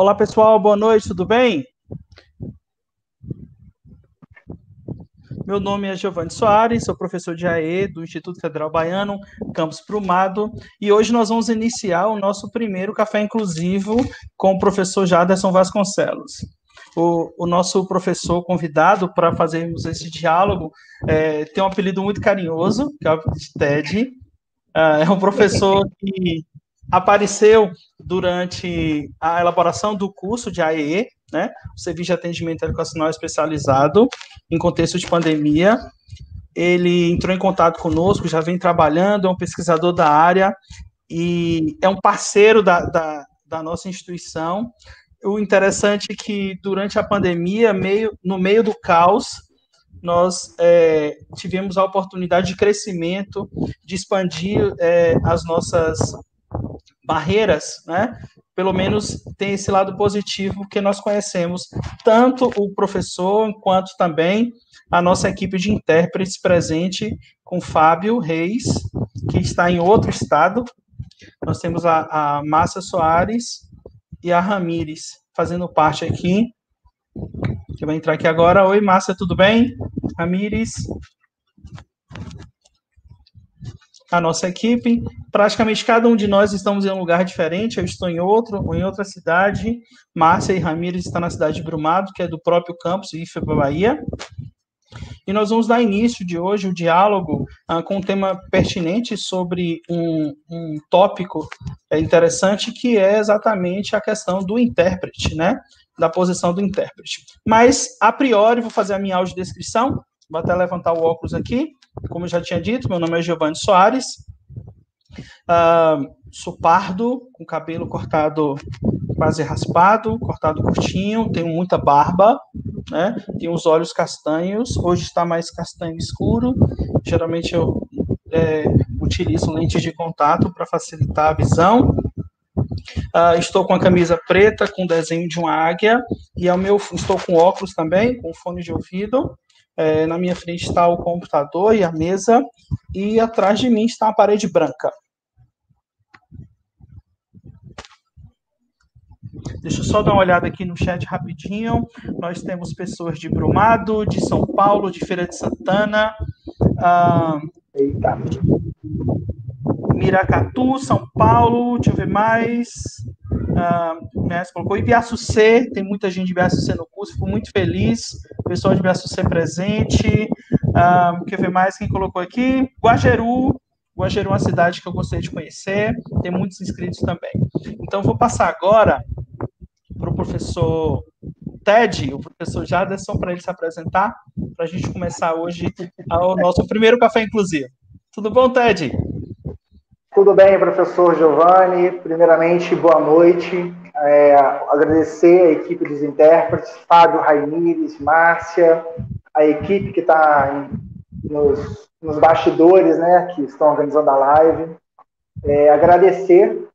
Olá, pessoal, boa noite, tudo bem? Meu nome é Giovanni Soares, sou professor de AE do Instituto Federal Baiano, Campus Brumado, e hoje nós vamos iniciar o nosso primeiro café inclusivo com o professor Jaderson Vasconcelos. O nosso professor convidado para fazermos esse diálogo tem um apelido muito carinhoso, que é o apelido de Ted. É um professor que apareceu durante a elaboração do curso de AEE, né, o Serviço de Atendimento Educacional Especializado, em contexto de pandemia. Ele entrou em contato conosco, já vem trabalhando, é um pesquisador da área e é um parceiro da nossa instituição. O interessante é que, durante a pandemia, no meio do caos, nós tivemos a oportunidade de crescimento, de expandir as nossas barreiras, né? Pelo menos tem esse lado positivo que nós conhecemos tanto o professor quanto também a nossa equipe de intérpretes presente com Fábio Reis, que está em outro estado. Nós temos a Márcia Soares e a Ramires fazendo parte aqui, que vai entrar aqui agora. Oi, Márcia, tudo bem? Ramires, a nossa equipe. Praticamente cada um de nós estamos em um lugar diferente. Eu estou em outra cidade. Márcia e Ramires estão na cidade de Brumado, que é do próprio campus IFBA Bahia. E nós vamos dar início de hoje o diálogo com um tema pertinente sobre um tópico interessante, que é exatamente a questão do intérprete, né? Da posição do intérprete. Mas, a priori, vou fazer a minha audiodescrição. Vou até levantar o óculos aqui. Como eu já tinha dito, meu nome é Giovanni Soares. Sou pardo, com cabelo cortado quase raspado, cortado curtinho, tenho muita barba, né? Tenho os olhos castanhos, hoje está mais castanho escuro. Geralmente eu utilizo lentes de contato para facilitar a visão. Estou com a camisa preta com desenho de uma águia e estou com óculos também, com fone de ouvido. Na minha frente está o computador e a mesa, e atrás de mim está a parede branca. Deixa eu só dar uma olhada aqui no chat rapidinho. Nós temos pessoas de Brumado, de São Paulo, de Feira de Santana, Miracatu, São Paulo, deixa eu ver mais. Colocou Ibiaçucê, tem muita gente de Ibiaçucê no curso, fico muito feliz. Pessoal de Ibiaçucê presente. Quer ver mais quem colocou aqui? Guajeru é uma cidade que eu gostaria de conhecer, tem muitos inscritos também. Então, vou passar agora para o professor Ted, o professor Jaderson, para ele se apresentar, para a gente começar hoje o nosso primeiro café inclusivo. Tudo bom, Ted? Tudo bem, professor Giovanni. Primeiramente, boa noite. Agradecer a equipe dos intérpretes, Fábio, Raimires, Márcia, a equipe que está nos bastidores, né, que estão organizando a live. Agradecer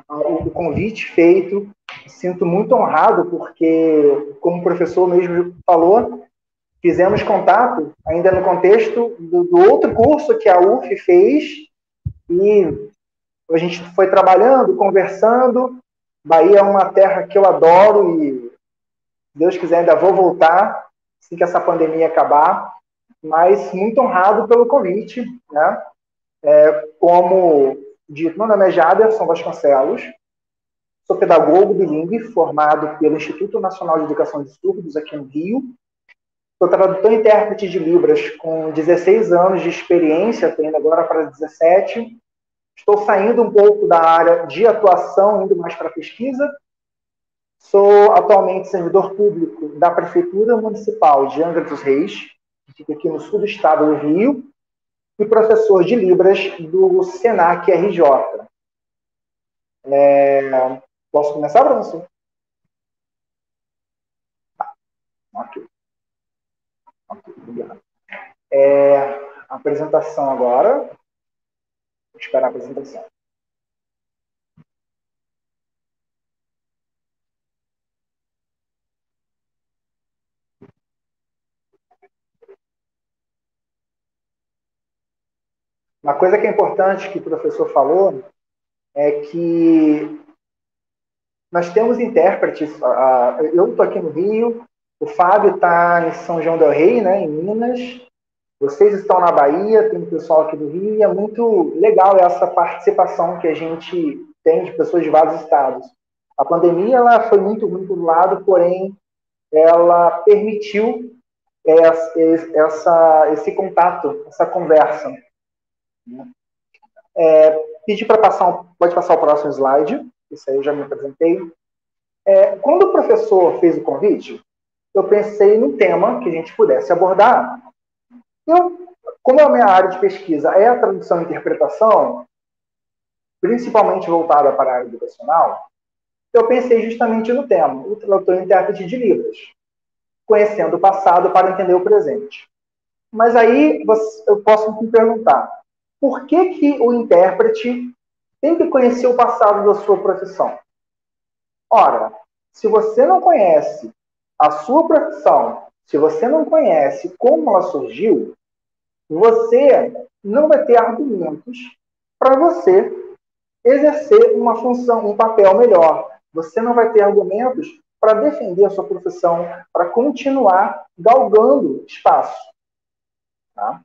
o convite feito. Sinto muito honrado, porque, como o professor mesmo falou, fizemos contato ainda no contexto do outro curso que a UF fez, e a gente foi trabalhando, conversando. Bahia é uma terra que eu adoro e, se Deus quiser, ainda vou voltar assim que essa pandemia acabar. Mas muito honrado pelo convite, né? Como dito, meu nome é Jaderson Vasconcelos, sou pedagogo bilíngue formado pelo Instituto Nacional de Educação de Surdos aqui no Rio. Sou tradutor e intérprete de Libras com 16 anos de experiência, estou indo agora para 17. Estou saindo um pouco da área de atuação, indo mais para a pesquisa. Sou atualmente servidor público da Prefeitura Municipal de Angra dos Reis, que fica aqui no sul do estado do Rio, e professor de Libras do Senac RJ. Posso começar, professor? Ok, obrigado. Apresentação agora. Vou esperar a apresentação. Uma coisa que é importante que o professor falou é que nós temos intérpretes, eu estou aqui no Rio, o Fábio está em São João del Rei, né, em Minas, vocês estão na Bahia, tem pessoal aqui do Rio, e é muito legal essa participação que a gente tem de pessoas de vários estados. A pandemia ela foi muito ruim por um lado, porém ela permitiu esse contato, essa conversa. Pedir para pode passar o próximo slide, isso aí eu já me apresentei. Quando o professor fez o convite, eu pensei num tema que a gente pudesse abordar. Como a minha área de pesquisa é a tradução e interpretação, principalmente voltada para a área educacional, eu pensei justamente no tema, o tradutor e intérprete de Libras, conhecendo o passado para entender o presente. Mas aí eu posso me perguntar, por que o intérprete tem que conhecer o passado da sua profissão? Ora, se você não conhece a sua profissão, se você não conhece como ela surgiu, você não vai ter argumentos para você exercer uma função, um papel melhor. Você não vai ter argumentos para defender a sua profissão, para continuar galgando espaço. Tá?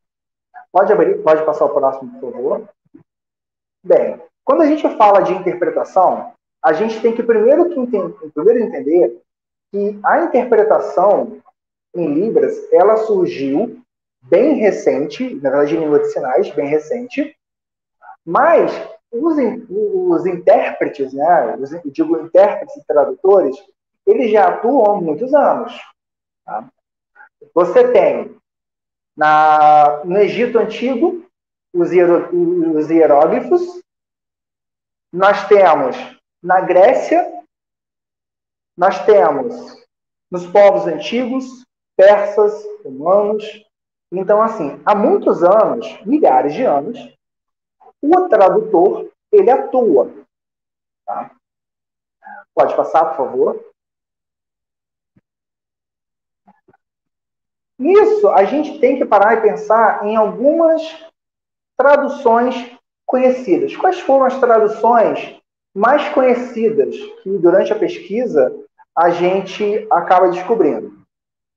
Pode passar o próximo, por favor. Bem, quando a gente fala de interpretação, a gente tem que primeiro entender que a interpretação em Libras, ela surgiu bem recente, na verdade em língua de sinais, bem recente, mas os intérpretes, né, intérpretes e tradutores, eles já atuam há muitos anos. Tá? Você tem no Egito Antigo os hieróglifos, nós temos na Grécia, nós temos nos povos antigos, persas, romanos. Então, assim, há muitos anos, milhares de anos, o tradutor, ele atua. Tá? Pode passar, por favor. Nisso, a gente tem que parar e pensar em algumas traduções conhecidas. Quais foram as traduções mais conhecidas que, durante a pesquisa, a gente acaba descobrindo?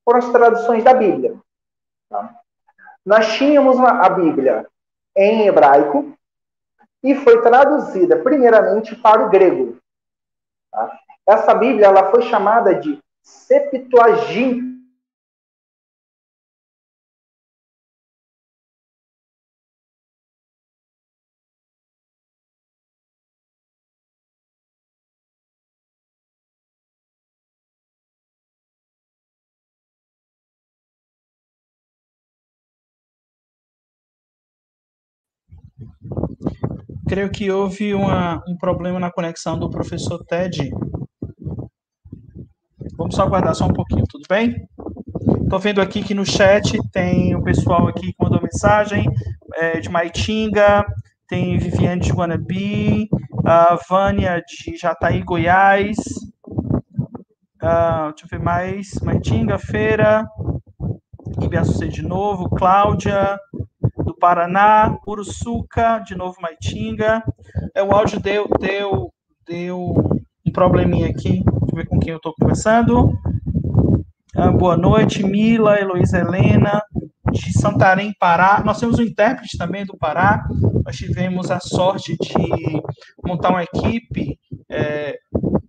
Foram as traduções da Bíblia. Tá? Nós tínhamos a Bíblia em hebraico e foi traduzida primeiramente para o grego. Tá? Essa Bíblia ela foi chamada de Septuaginta. Creio que houve um problema na conexão do professor Ted. Vamos só aguardar só um pouquinho, tudo bem? Estou vendo aqui que no chat tem o pessoal aqui que mandou mensagem, de Maitinga, tem Viviane de Guanabi, a Vânia de Jataí, Goiás, deixa eu ver mais, Maitinga, Feira, Ibiaçucê de novo, Cláudia, do Paraná, Uruçuca, de novo Maitinga. O áudio deu um probleminha aqui, deixa eu ver com quem eu estou conversando. Boa noite, Mila, Heloísa Helena, de Santarém, Pará. Nós temos um intérprete também do Pará. Nós tivemos a sorte de montar uma equipe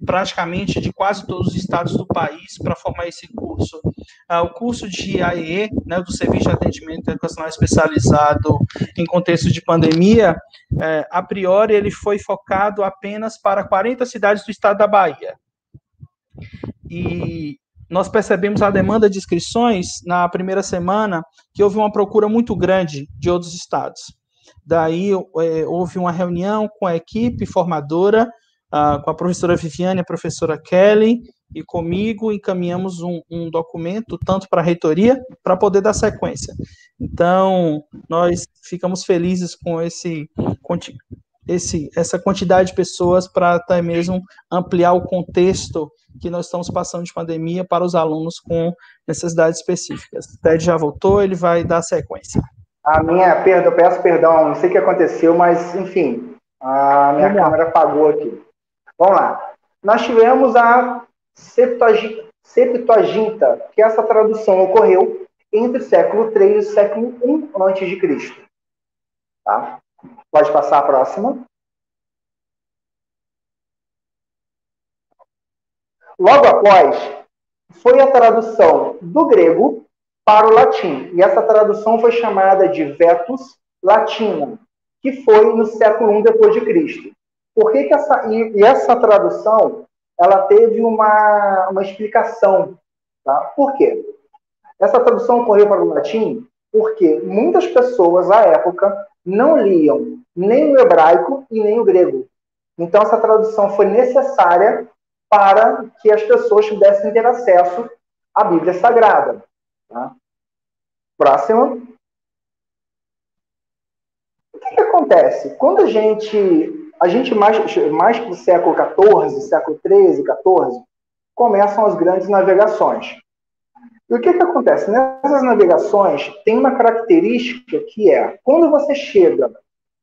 praticamente de quase todos os estados do país para formar esse curso. O curso de AEE, né, do Serviço de Atendimento Educacional Especializado em contexto de pandemia, a priori ele foi focado apenas para 40 cidades do estado da Bahia. E nós percebemos a demanda de inscrições na primeira semana, que houve uma procura muito grande de outros estados. Daí houve uma reunião com a equipe formadora, com a professora Viviane, a professora Kelly e comigo, encaminhamos um documento, tanto para a reitoria, para poder dar sequência. Então, nós ficamos felizes com essa quantidade de pessoas para até mesmo ampliar o contexto que nós estamos passando de pandemia para os alunos com necessidades específicas. O Ted já voltou, ele vai dar sequência. Eu peço perdão, não sei o que aconteceu, mas, enfim, a minha câmera apagou aqui. Vamos lá. Nós tivemos a Septuaginta, que essa tradução ocorreu entre o século III e o século I a.C. Tá? Pode passar a próxima. Logo após, foi a tradução do grego para o latim. E essa tradução foi chamada de Vetus Latina, que foi no século I depois de Cristo. Por que que essa tradução ela teve uma explicação? Tá? Por quê? Essa tradução ocorreu para o latim porque muitas pessoas, à época, não liam nem o hebraico e nem o grego. Então, essa tradução foi necessária para que as pessoas pudessem ter acesso à Bíblia Sagrada. Tá? Próxima. O que acontece? Quando a gente mais para o século XIV, século XIII, XIV, começam as grandes navegações. E o que acontece? Nessas navegações tem uma característica que é, quando você chega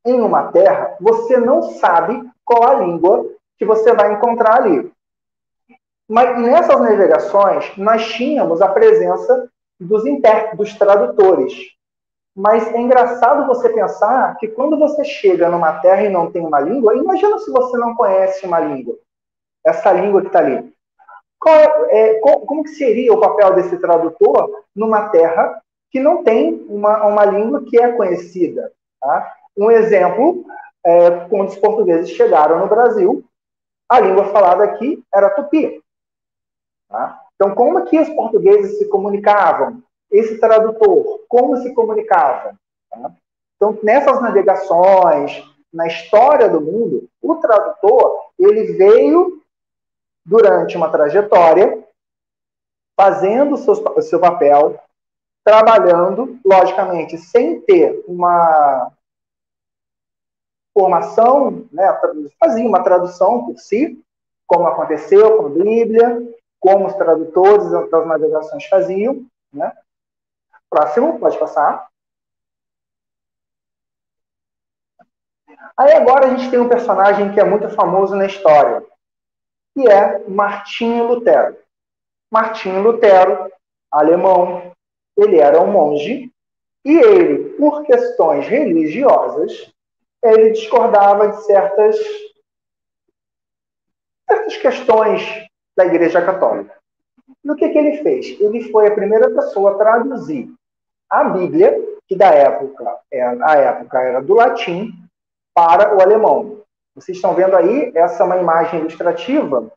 em uma terra, você não sabe qual a língua que você vai encontrar ali. Mas nessas navegações, nós tínhamos a presença dos intérpretes, dos tradutores. Mas é engraçado você pensar que quando você chega numa terra e não tem uma língua, imagina se você não conhece uma língua, essa língua que está ali. Como que seria o papel desse tradutor numa terra que não tem uma língua que é conhecida? Tá? Um exemplo, quando os portugueses chegaram no Brasil, a língua falada aqui era tupi. Tá? Então, como que os portugueses se comunicavam? Esse tradutor, como se comunicava? Tá? Então, nessas navegações, na história do mundo, o tradutor ele veio durante uma trajetória, fazendo o seu papel, trabalhando, logicamente, sem ter uma formação, né, fazia uma tradução por si, como aconteceu com a Bíblia, como os tradutores das navegações faziam. Né? Próximo, pode passar. Aí agora a gente tem um personagem que é muito famoso na história, que é Martinho Lutero. Martinho Lutero, alemão, ele era um monge, e ele, por questões religiosas, ele discordava de certas questões da Igreja Católica. E o que ele fez? Ele foi a primeira pessoa a traduzir a Bíblia, que à época era do latim, para o alemão. Vocês estão vendo aí, essa é uma imagem ilustrativa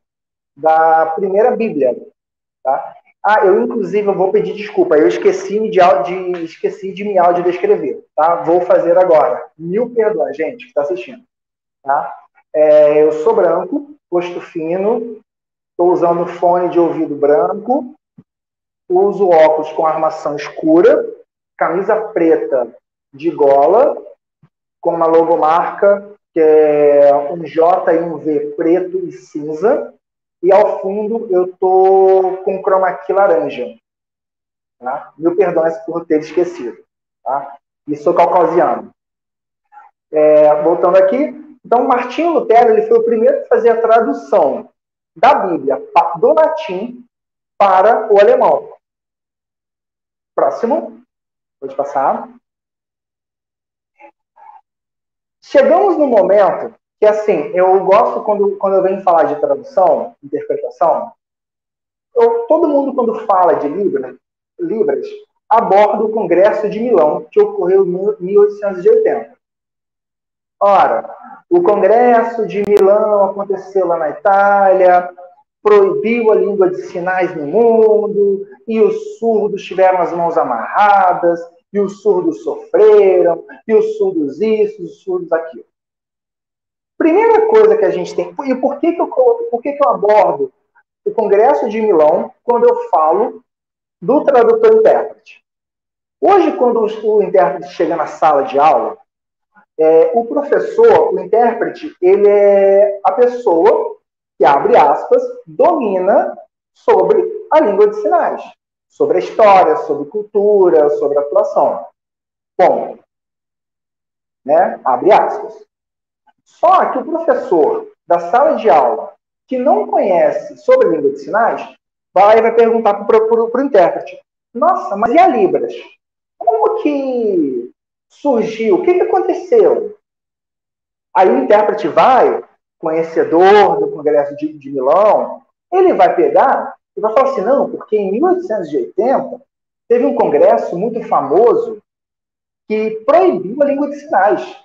da primeira Bíblia. Tá? Inclusive, eu vou pedir desculpa, eu esqueci de me audiodescrever. Tá? Vou fazer agora. Mil perdões, gente, que está assistindo. Tá? Eu sou branco, rosto fino, estou usando fone de ouvido branco, uso óculos com armação escura, camisa preta de gola, com uma logomarca que é um J e um V preto e cinza, e ao fundo eu estou com chroma key laranja. Tá? Mil perdões por ter esquecido. Tá? E sou caucasiano. Voltando aqui, então Martinho Lutero ele foi o primeiro a fazer a tradução da Bíblia do latim para o alemão. Próximo. Pode passar. Chegamos no momento que, assim, eu gosto quando eu venho falar de tradução, interpretação, todo mundo, quando fala de Libras, aborda o Congresso de Milão, que ocorreu em 1880. Ora, o Congresso de Milão aconteceu lá na Itália, proibiu a língua de sinais no mundo, e os surdos tiveram as mãos amarradas, e os surdos sofreram, e os surdos isso, os surdos aquilo. Primeira coisa que a gente tem... E por que eu abordo o Congresso de Milão quando eu falo do tradutor-intérprete? Hoje, quando o intérprete chega na sala de aula, o professor, o intérprete, ele é a pessoa que, abre aspas, domina sobre a língua de sinais, sobre a história, sobre cultura, sobre a atuação. Ponto. Né? Abre aspas. Só que o professor da sala de aula que não conhece sobre a língua de sinais vai perguntar para o intérprete: nossa, mas e a Libras? Como que surgiu? O que aconteceu? Aí o intérprete vai, conhecedor do Congresso de Milão, ele vai pegar e vai falar assim: não, porque em 1880 teve um congresso muito famoso que proibiu a língua de sinais.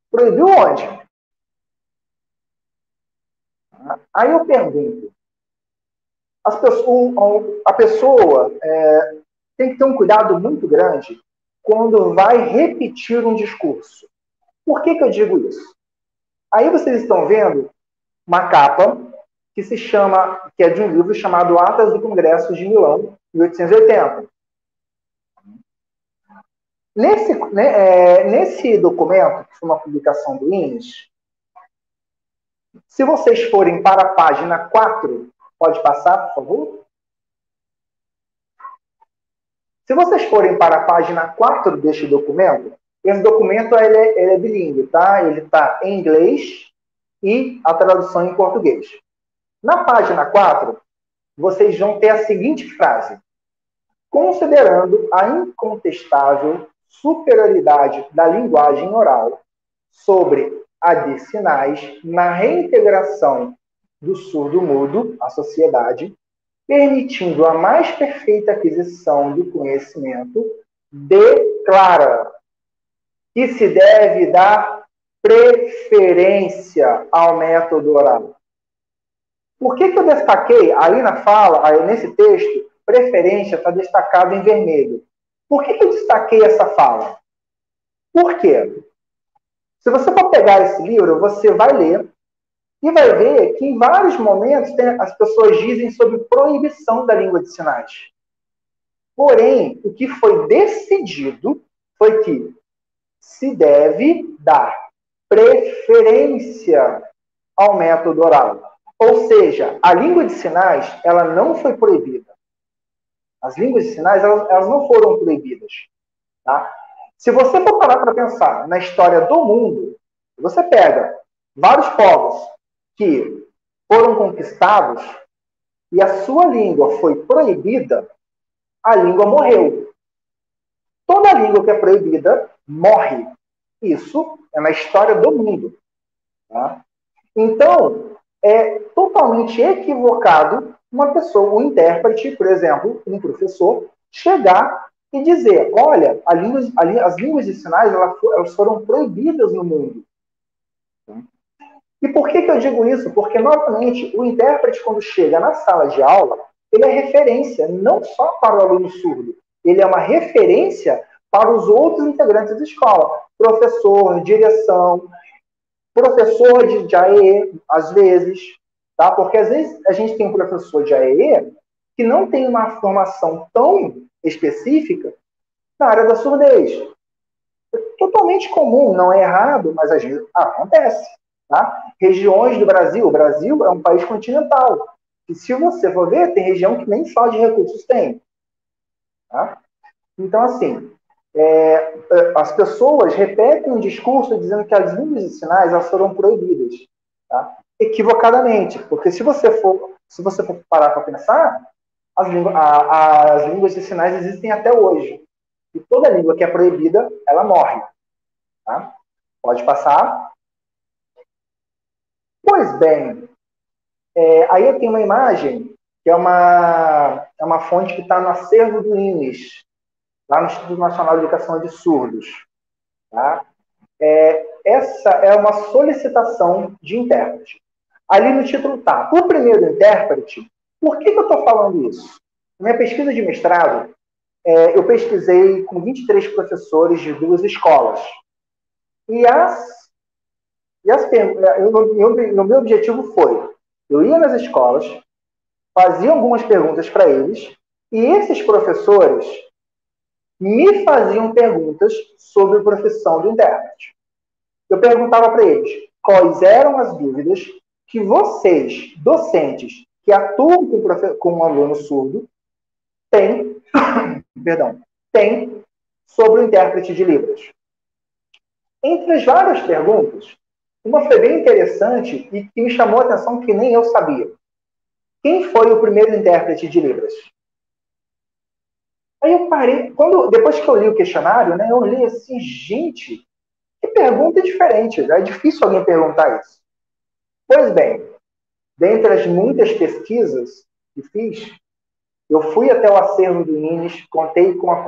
Proibiu onde? Aí eu pergunto: a pessoa tem que ter um cuidado muito grande quando vai repetir um discurso. Por que eu digo isso? Aí vocês estão vendo uma capa que é de um livro chamado Atas do Congresso de Milão, 1880. Nesse documento, que foi uma publicação do INES, se vocês forem para a página 4, pode passar, por favor? Se vocês forem para a página 4 deste documento, esse documento ele é bilíngue, tá? Ele está em inglês e a tradução em português. Na página 4, vocês vão ter a seguinte frase: considerando a incontestável superioridade da linguagem oral sobre a de sinais na reintegração do surdo-mudo à sociedade, permitindo a mais perfeita aquisição do conhecimento, declara que se deve dar preferência ao método oral. Por que eu destaquei aí na fala, aí nesse texto, preferência está destacado em vermelho? Por que eu destaquei essa fala? Por quê? Se você for pegar esse livro, você vai ler e vai ver que em vários momentos as pessoas dizem sobre proibição da língua de sinais. Porém, o que foi decidido foi que se deve dar preferência ao método oral. Ou seja, a língua de sinais, ela não foi proibida. As línguas de sinais, elas não foram proibidas. Tá? Se você for parar para pensar na história do mundo, você pega vários povos que foram conquistados e a sua língua foi proibida, a língua morreu. Toda língua que é proibida morre. Isso é na história do mundo. Tá? Então, é totalmente equivocado uma pessoa, um intérprete, por exemplo, um professor, chegar e dizer: olha, as línguas de sinais elas foram proibidas no mundo. E por que eu digo isso? Porque, novamente, o intérprete, quando chega na sala de aula, ele é referência não só para o aluno surdo, ele é uma referência para os outros integrantes da escola. Professor, direção, professor de AEE, às vezes, tá? Porque às vezes a gente tem um professor de AEE que não tem uma formação tão específica na área da surdez. É totalmente comum, não é errado, mas às vezes acontece. Tá? Regiões do Brasil, o Brasil é um país continental. E se você for ver, tem região que nem só de recursos tem. Tá? Então, assim, as pessoas repetem um discurso dizendo que as línguas de sinais elas foram proibidas. Tá? Equivocadamente, porque se você for parar para pensar, as línguas de sinais existem até hoje. E toda língua que é proibida, ela morre. Tá? Pode passar. Pois bem, aí eu tenho uma imagem que é uma fonte que está no acervo do INES, lá no Instituto Nacional de Educação de Surdos. Tá? Essa é uma solicitação de intérprete. Ali no título está: o primeiro intérprete. Por que eu estou falando isso? Na minha pesquisa de mestrado, eu pesquisei com 23 professores de 2 escolas. E o meu objetivo foi: eu ia nas escolas, fazia algumas perguntas para eles, e esses professores me faziam perguntas sobre a profissão do intérprete. Eu perguntava para eles quais eram as dúvidas que vocês, docentes, que atuam com um aluno surdo, têm sobre o intérprete de Libras. Entre as várias perguntas, Uma foi bem interessante e que me chamou a atenção que nem eu sabia. Quem foi o primeiro intérprete de Libras? Aí eu parei, depois que eu li o questionário, né, eu olhei assim, gente, que pergunta diferente. É difícil alguém perguntar isso. Pois bem, dentre as muitas pesquisas que fiz, eu fui até o acervo do INES, contei com a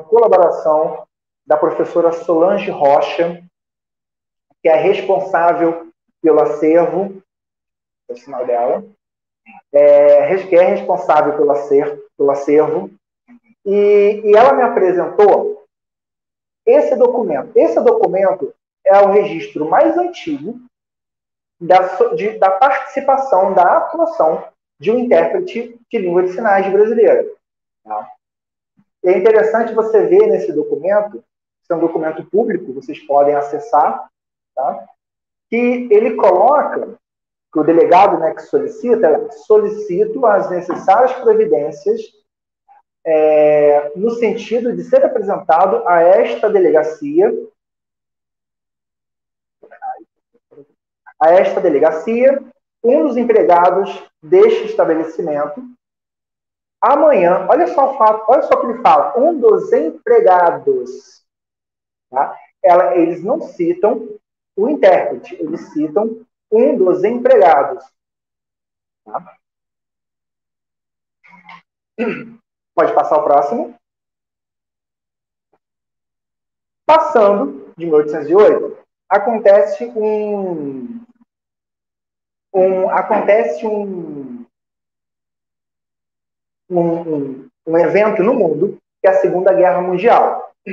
colaboração da professora Solange Rocha, que é responsável pelo acervo, é o sinal dela, que é responsável pelo acervo, e ela me apresentou esse documento. Esse documento é o registro mais antigo da participação, da atuação de um intérprete de língua de sinais brasileira. Tá? É interessante você ver nesse documento, esse é um documento público, vocês podem acessar, tá? Que ele coloca, que o delegado, né, que solicita, solicito as necessárias providências no sentido de ser apresentado a esta delegacia, um dos empregados deste estabelecimento. Amanhã, olha só o fato, olha só o que ele fala, um dos empregados. Tá? Eles não citam o intérprete, eles citam um dos empregados. Tá? Pode passar o próximo. Passando de 1808, acontece um evento no mundo, que é a Segunda Guerra Mundial. A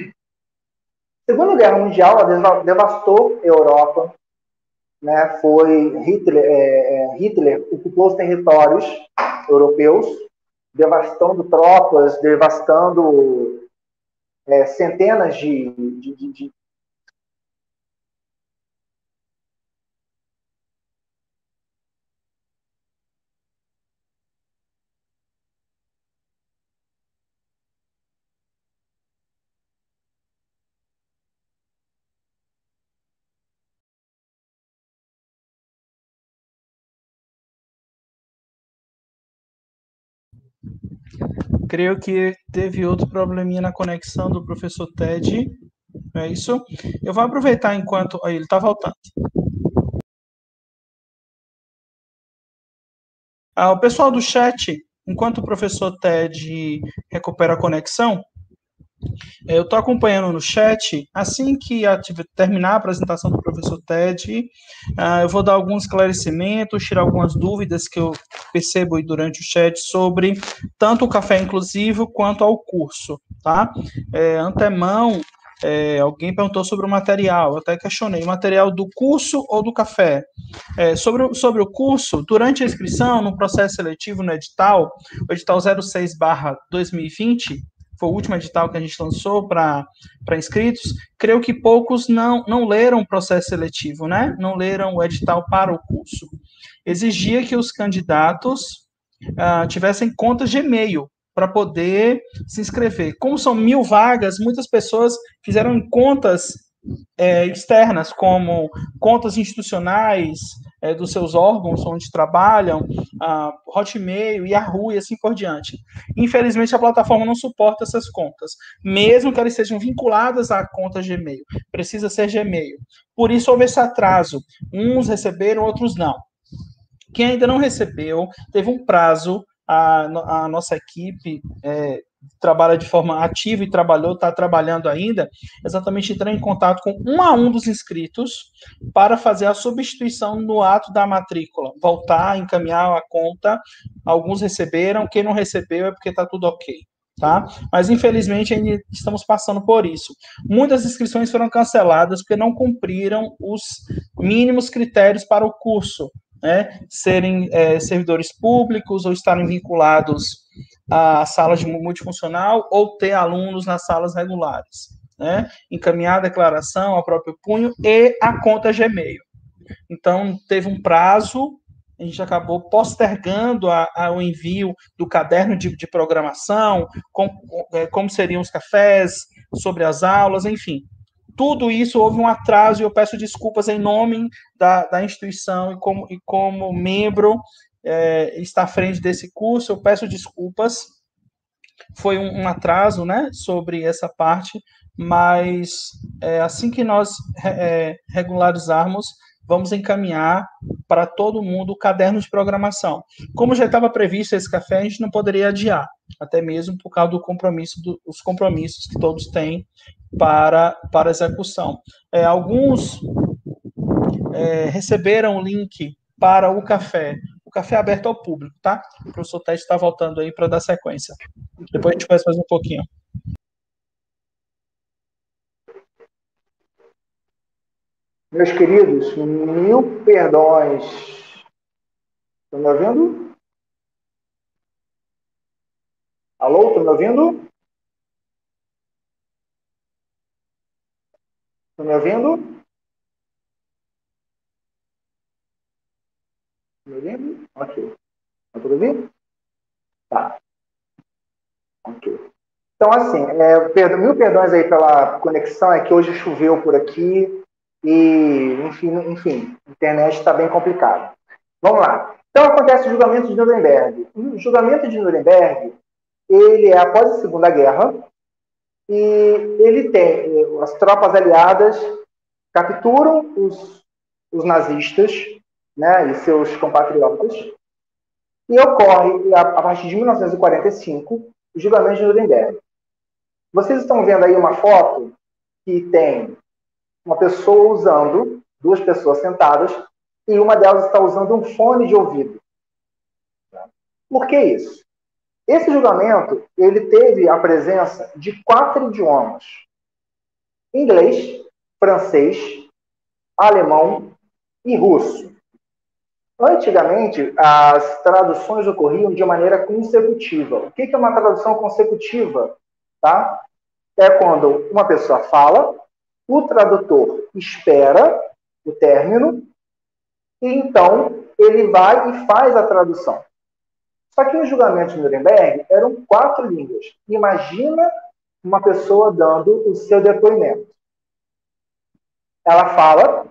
Segunda Guerra Mundial devastou a Europa, né? Hitler ocupou os territórios europeus, devastando tropas, devastando centenas de Creio que teve outro probleminha na conexão do professor Ted. É isso? Eu vou aproveitar enquanto. Aí, ele está voltando. O pessoal do chat, enquanto o professor Ted recupera a conexão, eu estou acompanhando no chat. Assim que terminar a apresentação do professor Ted, eu vou dar alguns esclarecimentos, tirar algumas dúvidas que eu percebo aí durante o chat sobre tanto o café inclusivo quanto ao curso, tá? Antemão, alguém perguntou sobre o material, eu até questionei, o material do curso ou do café? Sobre o curso, durante a inscrição, no processo seletivo, no edital, o edital 06/2020, foi o último edital que a gente lançou para inscritos, creio que poucos não leram o processo seletivo, né? Não leram o edital para o curso. Exigia que os candidatos tivessem contas de e-mail para poder se inscrever. Como são 1.000 vagas, muitas pessoas fizeram contas externas, como contas institucionais dos seus órgãos onde trabalham, Hotmail, Yahoo e assim por diante. Infelizmente, a plataforma não suporta essas contas, mesmo que elas sejam vinculadas à conta Gmail. Precisa ser Gmail. Por isso, houve esse atraso. Uns receberam, outros não. Quem ainda não recebeu, teve um prazo, a nossa equipe trabalha de forma ativa e está trabalhando ainda, exatamente entrar em contato com um a um dos inscritos para fazer a substituição no ato da matrícula, voltar, encaminhar a conta. Alguns receberam, quem não recebeu é porque está tudo ok. Tá? Mas infelizmente ainda estamos passando por isso. Muitas inscrições foram canceladas porque não cumpriram os mínimos critérios para o curso, né? Serem servidores públicos ou estarem vinculados a salas de multifuncional ou ter alunos nas salas regulares, né? Encaminhar a declaração ao próprio punho e a conta Gmail. Então, teve um prazo, a gente acabou postergando o envio do caderno de programação, como seriam os cafés, sobre as aulas, enfim. tudo isso houve um atraso e eu peço desculpas em nome da instituição e como membro está à frente desse curso, eu peço desculpas. Foi um atraso, né, sobre essa parte, mas assim que nós regularizarmos, vamos encaminhar para todo mundo o caderno de programação. Como já estava previsto esse café, a gente não poderia adiar, até mesmo por causa dos compromissos que todos têm para execução. Alguns receberam o link para o café. O café é aberto ao público, tá? O professor Tete está voltando aí para dar sequência. Depois a gente conversa mais um pouquinho. Meus queridos, mil perdões. Estão me ouvindo? Alô, estão me ouvindo? Estão me ouvindo? Estão me ouvindo? Ok. Estão me ouvindo? Tá. Ok. Então, assim, mil perdões aí pela conexão, é que hoje choveu por aqui e, enfim, a internet está bem complicada. Vamos lá. Então, acontece o julgamento de Nuremberg. O julgamento de Nuremberg, ele é após a Segunda Guerra e ele tem, as tropas aliadas capturam os nazistas, né, e seus compatriotas, e ocorre, a partir de 1945, o julgamento de Nuremberg. Vocês estão vendo aí uma foto que tem uma pessoa usando, duas pessoas sentadas, e uma delas está usando um fone de ouvido. Por que isso? Esse julgamento, ele teve a presença de 4 idiomas: inglês, francês, alemão e russo. Antigamente, as traduções ocorriam de maneira consecutiva. O que é uma tradução consecutiva? Tá? É quando uma pessoa fala, o tradutor espera o término, e então ele vai e faz a tradução. Só que no julgamento de Nuremberg eram 4 línguas. Imagina uma pessoa dando o seu depoimento. Ela fala,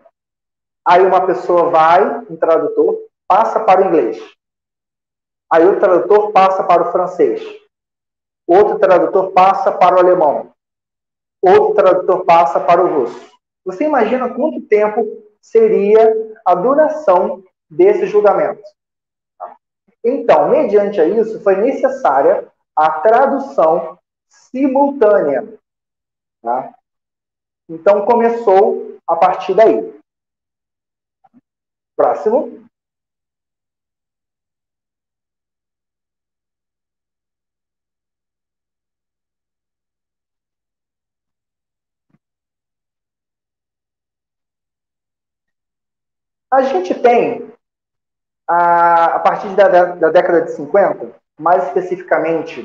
aí uma pessoa vai, um tradutor, passa para o inglês. Aí o tradutor passa para o francês. Outro tradutor passa para o alemão. Outro tradutor passa para o russo. Você imagina quanto tempo seria a duração desse julgamento? Então, mediante a isso, foi necessária a tradução simultânea. Tá? Então, começou a partir daí. Próximo. A gente tem, a partir da década de 50, mais especificamente,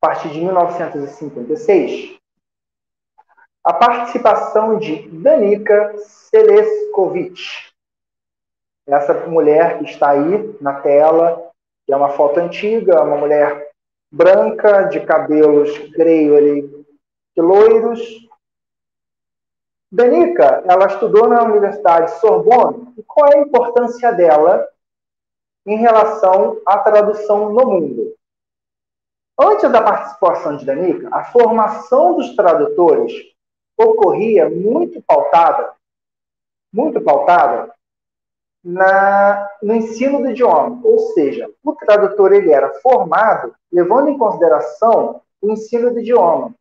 a partir de 1956, a participação de Danica Seleskovich. Essa mulher que está aí na tela, que é uma foto antiga, uma mulher branca, de cabelos, creio, loiros. Danica, ela estudou na Universidade Sorbonne. E qual é a importância dela em relação à tradução no mundo? Antes da participação de Danica, a formação dos tradutores ocorria muito pautada no ensino do idioma. Ou seja, o tradutor ele era formado levando em consideração o ensino do idioma,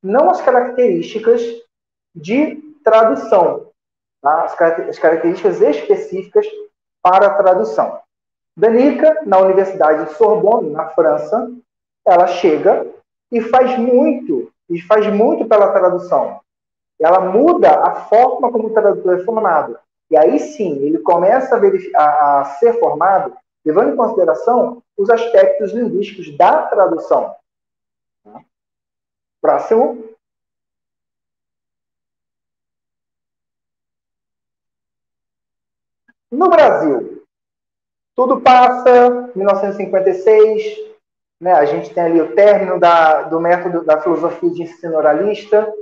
não as características de tradução, tá? As características específicas para a tradução. Danica, na Universidade de Sorbonne, na França, ela chega e faz muito pela tradução. Ela muda a forma como o tradutor é formado. E aí sim, ele começa a ser formado, levando em consideração os aspectos linguísticos da tradução. Próximo. No Brasil, tudo passa, 1956, né, a gente tem ali o término do método da filosofia de ensino oralista.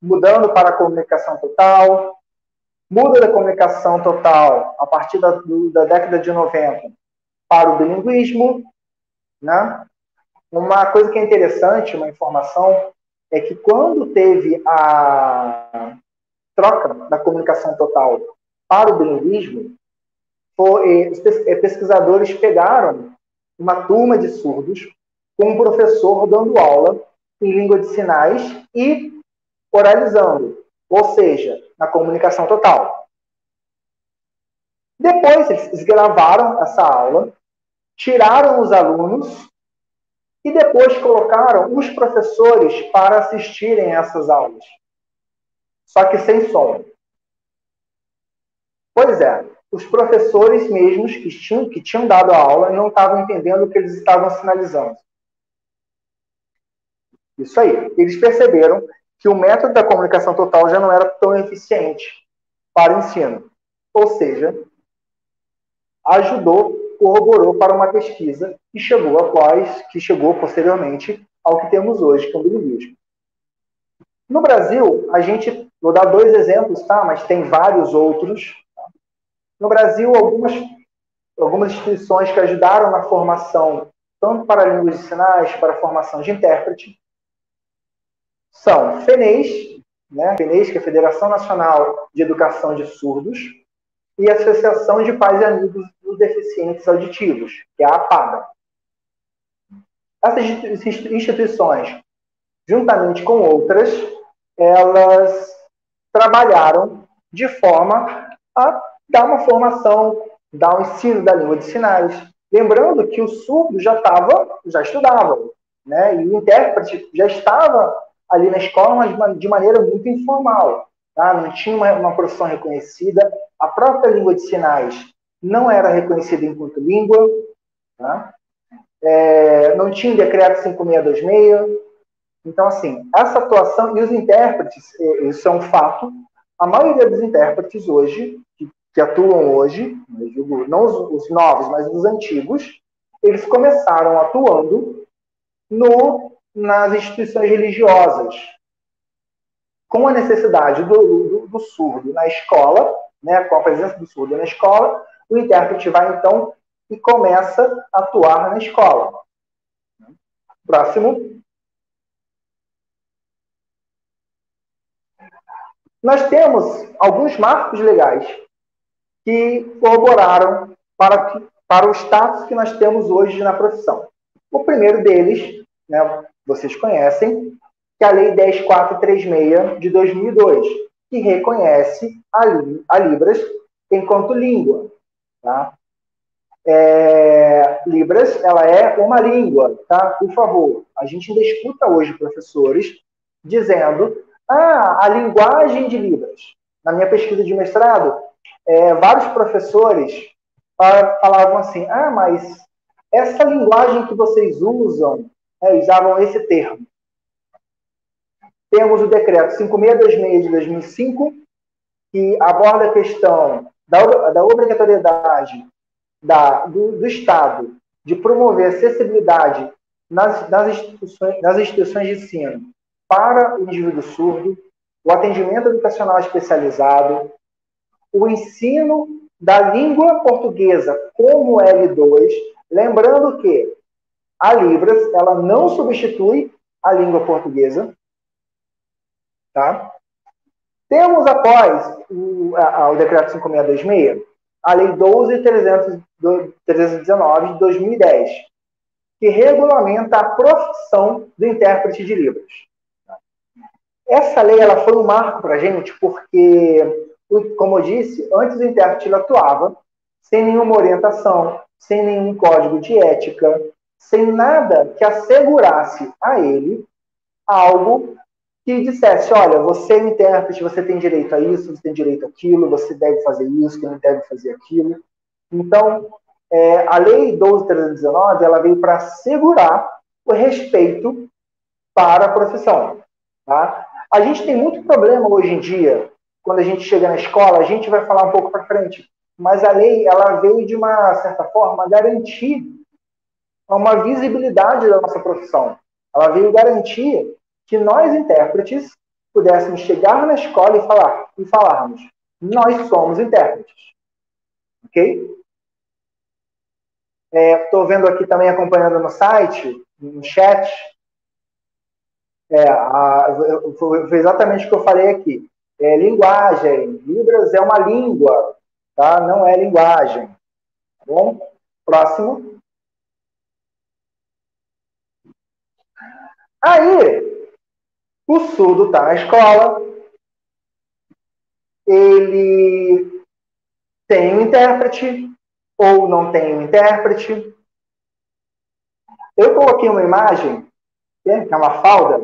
mudando para a comunicação total, muda da comunicação total a partir da década de 90 para o bilinguismo, né? Uma coisa que é interessante, uma informação, é que quando teve a troca da comunicação total para o bilinguismo, os pesquisadores pegaram uma turma de surdos com um professor dando aula em língua de sinais e oralizando, ou seja, na comunicação total. Depois eles gravaram essa aula, tiraram os alunos e depois colocaram os professores para assistirem essas aulas. Só que sem som. Pois é, os professores mesmos que tinham dado a aula não estavam entendendo o que eles estavam sinalizando. Isso aí. Eles perceberam que o método da comunicação total já não era tão eficiente para o ensino. Ou seja, corroborou para uma pesquisa que chegou posteriormente ao que temos hoje, que é o bilinguismo. No Brasil, vou dar 2 exemplos, tá? Mas tem vários outros. No Brasil, algumas instituições que ajudaram na formação, tanto para línguas de sinais, para a formação de intérprete, são FENES, né? FENES, que é a Federação Nacional de Educação de Surdos, e a Associação de Pais e Amigos dos Deficientes Auditivos, que é a APADA. Essas instituições, juntamente com outras, elas trabalharam de forma a dar uma formação, dar um ensino da língua de sinais. Lembrando que o surdo já estudava, né? E o intérprete já estava ali na escola, mas de maneira muito informal. Tá? Não tinha uma profissão reconhecida. A própria língua de sinais não era reconhecida enquanto língua. Tá? Não tinha o decreto 5626. Então, assim, essa atuação, e os intérpretes, isso é um fato, a maioria dos intérpretes hoje, que atuam hoje, eu digo, não os novos, mas os antigos, eles começaram atuando nas instituições religiosas, com a necessidade do surdo na escola, né, com a presença do surdo na escola, o intérprete vai, então, e começa a atuar na escola. Próximo. Nós temos alguns marcos legais que corroboraram para o status que nós temos hoje na profissão. O primeiro deles, né, vocês conhecem, que é a Lei 10.436 de 2002, que reconhece a Libras enquanto língua. Tá? Libras, ela é uma língua, tá? Por favor. A gente ainda escuta hoje professores dizendo a linguagem de Libras. Na minha pesquisa de mestrado, vários professores falavam assim, mas essa linguagem que vocês usam, usavam esse termo. Temos o decreto 5626 de 2005, que aborda a questão da obrigatoriedade do Estado de promover acessibilidade nas instituições de ensino para o indivíduo surdo, o atendimento educacional especializado, o ensino da língua portuguesa como L2, lembrando que a Libras ela não substitui a língua portuguesa. Tá? Temos, após o decreto 5626, a Lei 12.319 de 2010, que regulamenta a profissão do intérprete de Libras. Essa lei ela foi um marco para a gente, porque, como eu disse, antes o intérprete atuava sem nenhuma orientação, sem nenhum código de ética, sem nada que assegurasse a ele algo que dissesse, olha, você é intérprete, você tem direito a isso, você tem direito àquilo, você deve fazer isso, você não deve fazer aquilo. Então, a Lei 12.319, ela veio para assegurar o respeito para a profissão. Tá? A gente tem muito problema hoje em dia, quando a gente chega na escola, a gente vai falar um pouco para frente, mas a lei ela veio, de uma certa forma, garantir uma visibilidade da nossa profissão. Ela veio garantir que nós, intérpretes, pudéssemos chegar na escola e falarmos: nós somos intérpretes. Ok? Estou vendo aqui também, acompanhando no site, no chat, foi exatamente o que eu falei aqui. Linguagem. Libras é uma língua, tá? Não é linguagem. Tá bom? Próximo. Aí, o surdo está na escola, ele tem um intérprete ou não tem um intérprete. Eu coloquei uma imagem, que é uma falda,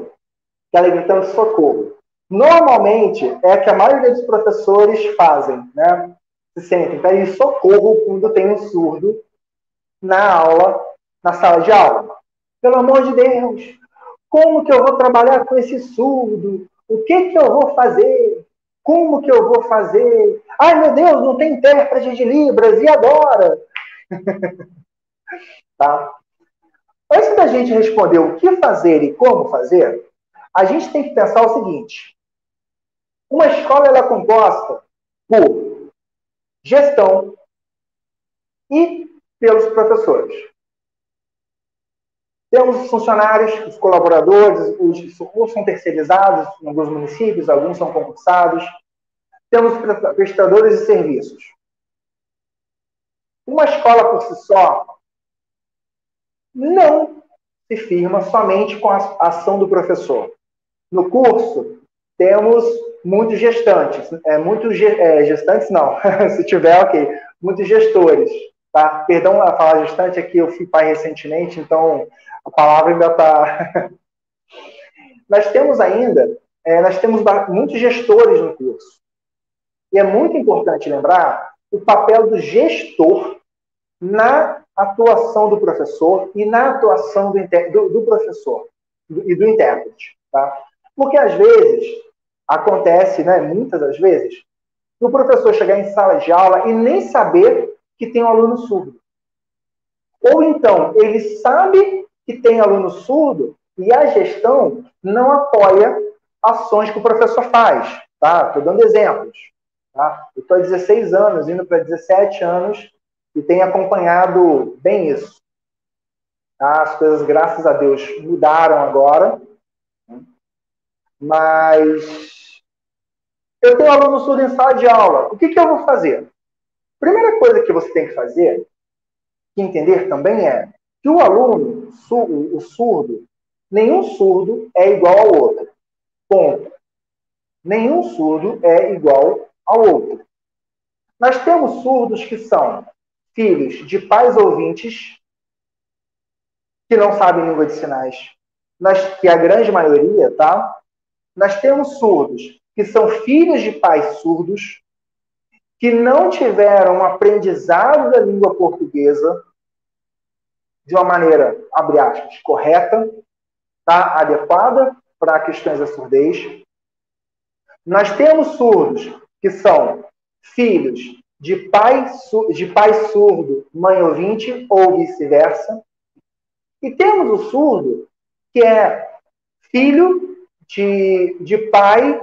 que ela gritando socorro. Normalmente, é que a maioria dos professores fazem, né? Se sentem, pedem socorro quando tem um surdo na aula, na sala de aula. Pelo amor de Deus, como que eu vou trabalhar com esse surdo? O que que eu vou fazer? Como que eu vou fazer? Ai, meu Deus, não tem intérprete de Libras, e agora? Tá? Antes da gente responder o que fazer e como fazer, a gente tem que pensar o seguinte: uma escola ela é composta por gestão e pelos professores. Temos os funcionários, os colaboradores, uns são terceirizados em alguns municípios, alguns são concursados. Temos prestadores de serviços. Uma escola por si só não se firma somente com a ação do professor. No curso, temos muitos gestantes. Gestantes não, se tiver, ok. Muitos gestores. Tá? Perdão a falar gestante, aqui eu fui pai recentemente, então a palavra ainda está... Nós temos muitos gestores no curso. E é muito importante lembrar o papel do gestor na atuação do professor e na atuação do professor e do intérprete. Tá? Porque, às vezes, acontece, né, muitas das vezes, o professor chegar em sala de aula e nem saber que tem um aluno surdo. Ou então, ele sabe que tem aluno surdo e a gestão não apoia ações que o professor faz. Tá? Estou dando exemplos. Tá? Eu estou há 16 anos, indo para 17 anos, e tenho acompanhado bem isso. Tá? As coisas, graças a Deus, mudaram agora. Mas eu tenho um aluno surdo em sala de aula. O que eu vou fazer? Primeira coisa que você tem que fazer, que entender também é que o aluno, o surdo, nenhum surdo é igual ao outro. Ponto. Nenhum surdo é igual ao outro. Nós temos surdos que são filhos de pais ouvintes que não sabem língua de sinais, que é a grande maioria, tá? Nós temos surdos que são filhos de pais surdos que não tiveram um aprendizado da língua portuguesa de uma maneira, abre aspas, correta, tá? Adequada para questões da surdez. Nós temos surdos que são filhos de pai surdo, mãe ouvinte, ou vice-versa. E temos o surdo que é filho de pai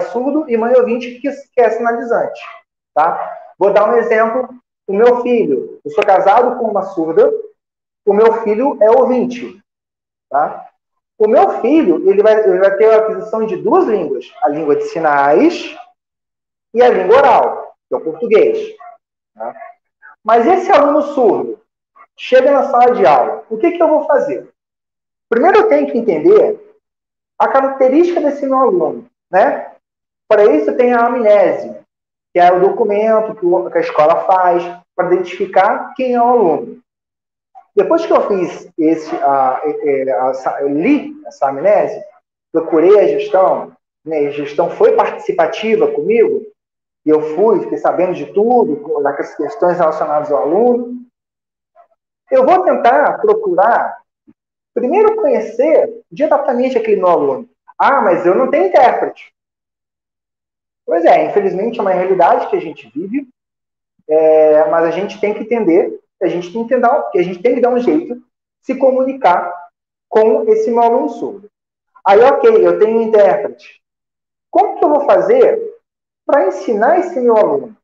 surdo e mãe ouvinte que é sinalizante. Tá? Vou dar um exemplo. O meu filho, eu sou casado com uma surda, o meu filho é ouvinte. Tá? O meu filho ele vai ter a aquisição de duas línguas, a língua de sinais e a língua oral, que é o português. Tá? Mas esse aluno surdo chega na sala de aula, o que eu vou fazer? Primeiro eu tenho que entender a característica desse meu aluno, né? Para isso tem a amnese, que é o documento que a escola faz para identificar quem é o aluno. Depois que eu fiz li essa amnese, procurei a gestão, né? A gestão foi participativa comigo, e eu fiquei sabendo de tudo, das questões relacionadas ao aluno. Eu vou tentar procurar, primeiro conhecer diretamente aquele meu aluno. Ah, mas eu não tenho intérprete. Pois é, infelizmente é uma realidade que a gente vive, mas a gente tem que entender, que a gente tem que dar um jeito de se comunicar com esse meu aluno surdo. Aí, ok, eu tenho um intérprete. Como que eu vou fazer para ensinar esse meu aluno?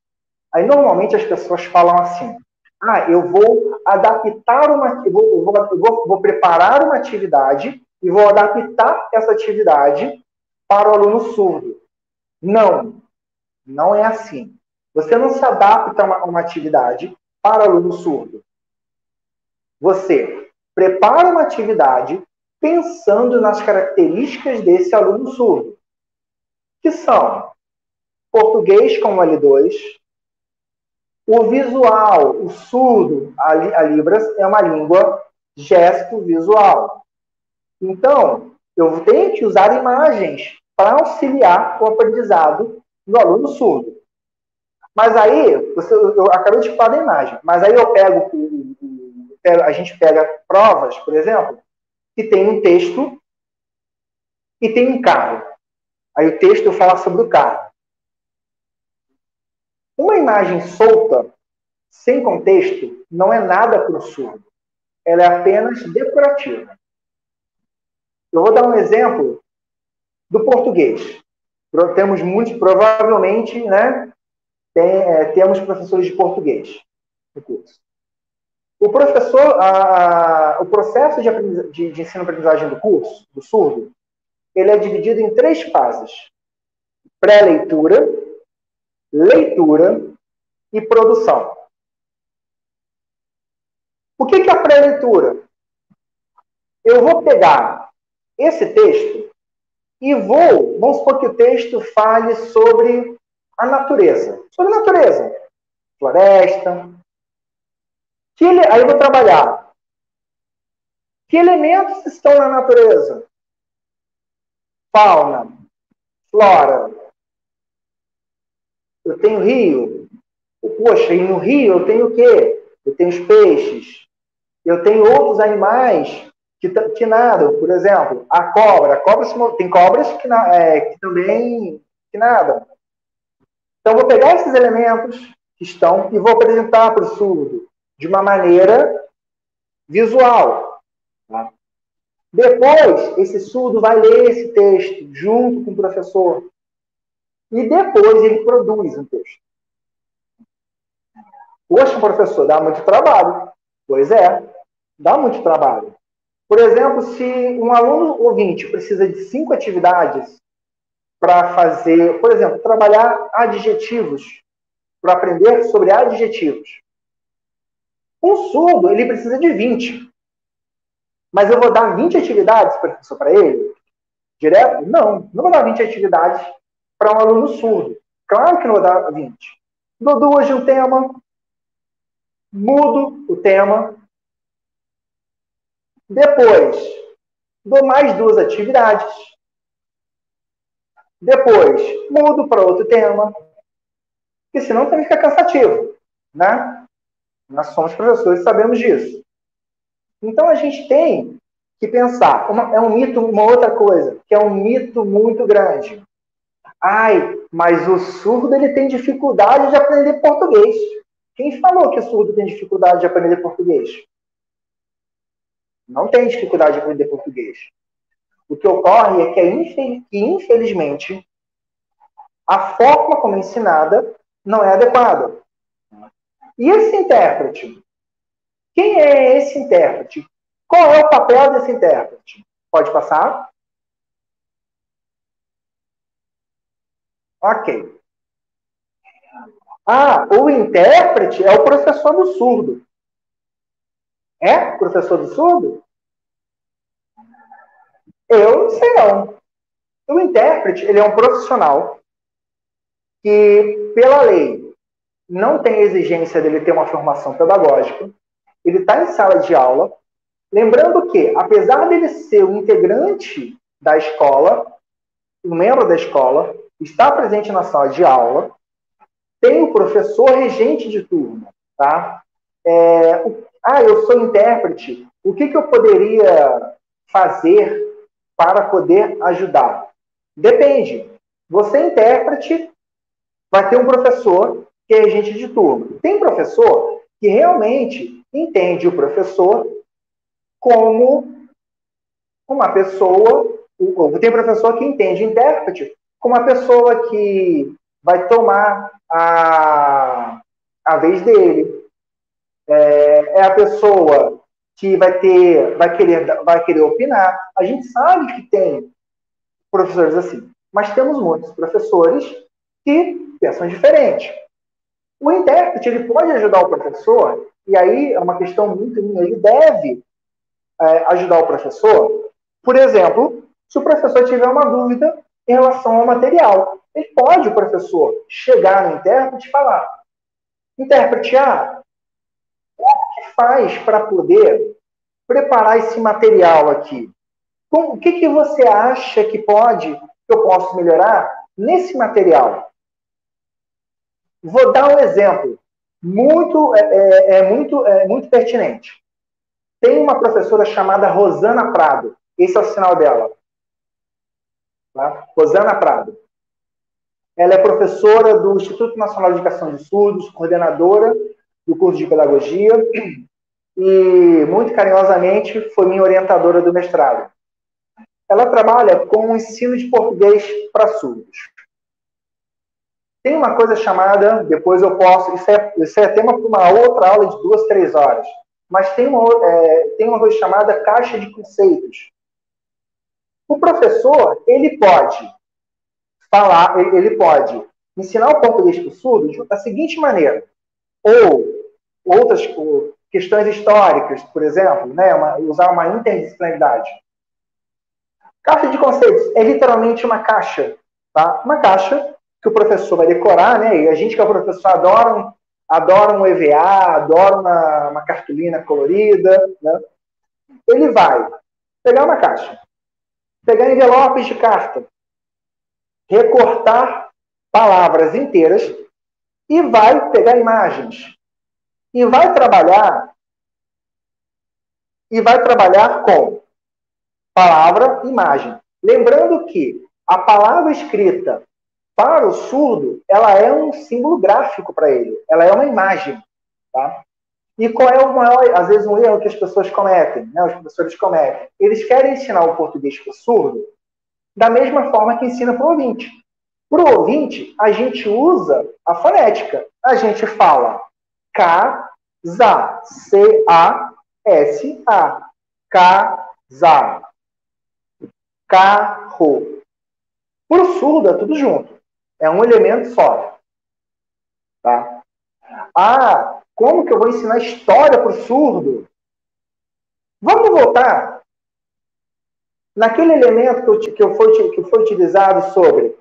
Aí, normalmente, as pessoas falam assim, eu vou adaptar vou preparar uma atividade e vou adaptar essa atividade para o aluno surdo. Não, não é assim. Você não se adapta a uma atividade para o aluno surdo. Você prepara uma atividade pensando nas características desse aluno surdo, que são português como L2, o visual, o surdo, a Libras, é uma língua gesto-visual. Então, eu tenho que usar imagens para auxiliar o aprendizado do aluno surdo. Mas aí, eu acabei de falar da imagem, mas aí a gente pega provas, por exemplo, que tem um texto e tem um carro. Aí o texto fala sobre o carro. Uma imagem solta, sem contexto, não é nada para o surdo. Ela é apenas decorativa. Eu vou dar um exemplo do português. Temos muitos, provavelmente, né, temos professores de português no curso. O professor, o processo de ensino-aprendizagem do curso, do surdo, ele é dividido em 3 fases: pré-leitura, leitura e produção. O que é a pré-leitura? Eu vou pegar esse texto e vamos supor que o texto fale sobre a natureza. Sobre a natureza. Floresta. Aí eu vou trabalhar. Que elementos estão na natureza? Fauna, flora. Eu tenho rio. Poxa, e no rio eu tenho o quê? Eu tenho os peixes. Eu tenho outros animais que nadam. Por exemplo, a cobra. Tem cobras que também nadam. Então, eu vou pegar esses elementos que estão e vou apresentar para o surdo de uma maneira visual. Tá? Depois, esse surdo vai ler esse texto junto com o professor. E depois ele produz um texto. Poxa, professor, dá muito trabalho. Pois é, dá muito trabalho. Por exemplo, se um aluno ouvinte precisa de 5 atividades para fazer, por exemplo, trabalhar adjetivos, para aprender sobre adjetivos. Um surdo, ele precisa de 20. Mas eu vou dar 20 atividades, professor, para ele? Direto? Não vou dar 20 atividades para um aluno surdo. Claro que não vou dar 20. Dou 2 de um tema, mudo o tema. Depois, dou mais 2 atividades. Depois, mudo para outro tema. Porque senão também fica cansativo, né? Nós somos professores e sabemos disso. Então, a gente tem que pensar. É um mito, uma outra coisa, que é um mito muito grande. Mas o surdo ele tem dificuldade de aprender português. Quem falou que o surdo tem dificuldade de aprender português? Não tem dificuldade de aprender português. O que ocorre é que, infelizmente, a forma como é ensinada não é adequada. E esse intérprete? Quem é esse intérprete? Qual é o papel desse intérprete? Pode passar? Ok. O intérprete é o professor do surdo. É? Professor do surdo? Eu não sei não. O intérprete, ele é um profissional que, pela lei, não tem exigência dele ter uma formação pedagógica. Ele está em sala de aula. Lembrando que, apesar dele ser um integrante da escola, um membro da escola, está presente na sala de aula, tem o professor regente de turma, tá? Eu sou intérprete. O que eu poderia fazer para poder ajudar? Depende. Você é intérprete, vai ter um professor que é regente de turma. Tem professor que realmente entende o professor como uma pessoa, Tem professor que entende intérprete como uma pessoa que vai tomar a vez dele. É a pessoa que vai querer opinar. A gente sabe que tem professores assim, mas temos muitos professores que pensam diferente. O intérprete, ele pode ajudar o professor, e aí é uma questão muito minha, ele deve ajudar o professor. Por exemplo, se o professor tiver uma dúvida em relação ao material, ele pode, o professor, chegar no intérprete e falar: intérprete, como que faz para poder preparar esse material aqui? O que você acha que eu posso melhorar nesse material? Vou dar um exemplo muito pertinente. Tem uma professora chamada Rosana Prado. Esse é o sinal dela. Tá? Rosana Prado. Ela é professora do Instituto Nacional de Educação de Surdos, coordenadora do curso de pedagogia e, muito carinhosamente, foi minha orientadora do mestrado. Ela trabalha com o ensino de português para surdos. Tem uma coisa chamada, depois eu posso, isso é tema para uma outra aula de 2, 3 horas, mas tem uma coisa chamada caixa de conceitos. O professor, ele pode ensinar o português para o surdo da seguinte maneira, ou outras questões históricas, por exemplo, né, usar uma interdisciplinaridade. Caixa de conceitos é literalmente uma caixa, tá? Uma caixa que o professor vai decorar, né? E a gente que é professor adora um EVA, adora uma cartolina colorida, né? Ele vai pegar uma caixa, pegar envelopes de carta, recortar palavras inteiras e vai pegar imagens e vai trabalhar com palavra e imagem. Lembrando que a palavra escrita para o surdo, ela é um símbolo gráfico para ele. Ela é uma imagem. Tá? E qual é o maior, às vezes, um erro que as pessoas cometem, né? Os professores cometem? Eles querem ensinar o português para o surdo da mesma forma que ensina para o ouvinte. Para o ouvinte, a gente usa a fonética. A gente fala casa, C-A-S-A. Casa. Carro. Para o surdo, é tudo junto. É um elemento só. Tá? Como que eu vou ensinar história para o surdo? Vamos voltar naquele elemento que foi utilizado sobre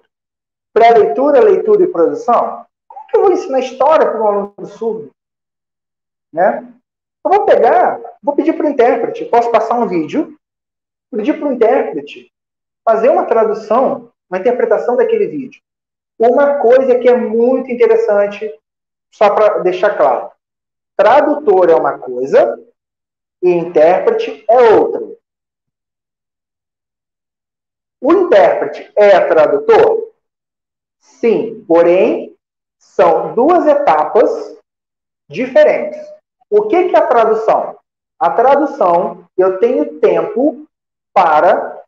pré-leitura, leitura e produção. Como que eu vou ensinar história para um aluno surdo? Né? Eu vou pedir para o intérprete, posso passar um vídeo, pedir para o intérprete fazer uma tradução, uma interpretação daquele vídeo. Uma coisa que é muito interessante, só para deixar claro. Tradutor é uma coisa e intérprete é outra. O intérprete é tradutor? Sim, porém, são duas etapas diferentes. O que é a tradução? A tradução, eu tenho tempo para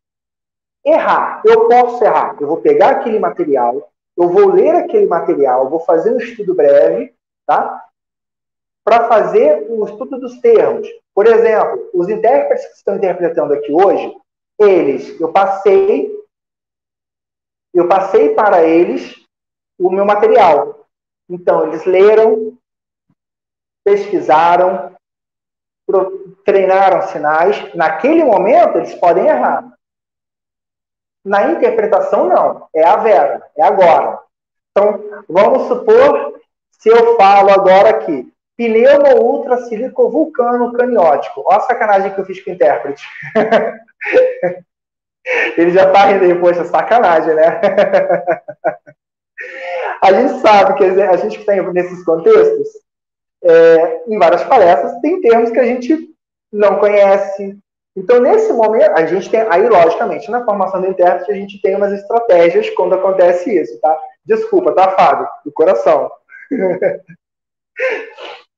errar. Eu posso errar. Eu vou pegar aquele material, eu vou ler aquele material, vou fazer um estudo breve, tá? Para fazer um estudo dos termos. Por exemplo, os intérpretes que estão interpretando aqui hoje, eu passei para eles o meu material. Então, eles leram, pesquisaram, treinaram sinais. Naquele momento, eles podem errar. Na interpretação, não. É a vera, é agora. Então, vamos supor, se eu falo agora aqui, pneumo ultra silico vulcano caniótico. Olha a sacanagem que eu fiz com o intérprete. Ele já está rindo aí, poxa, sacanagem, né? A gente sabe que a gente que está nesses contextos, em várias palestras, tem termos que a gente não conhece. Então, nesse momento, a gente tem, aí, logicamente, na formação do intérprete, a gente tem umas estratégias quando acontece isso, tá? Desculpa, tá, Fábio? Do coração.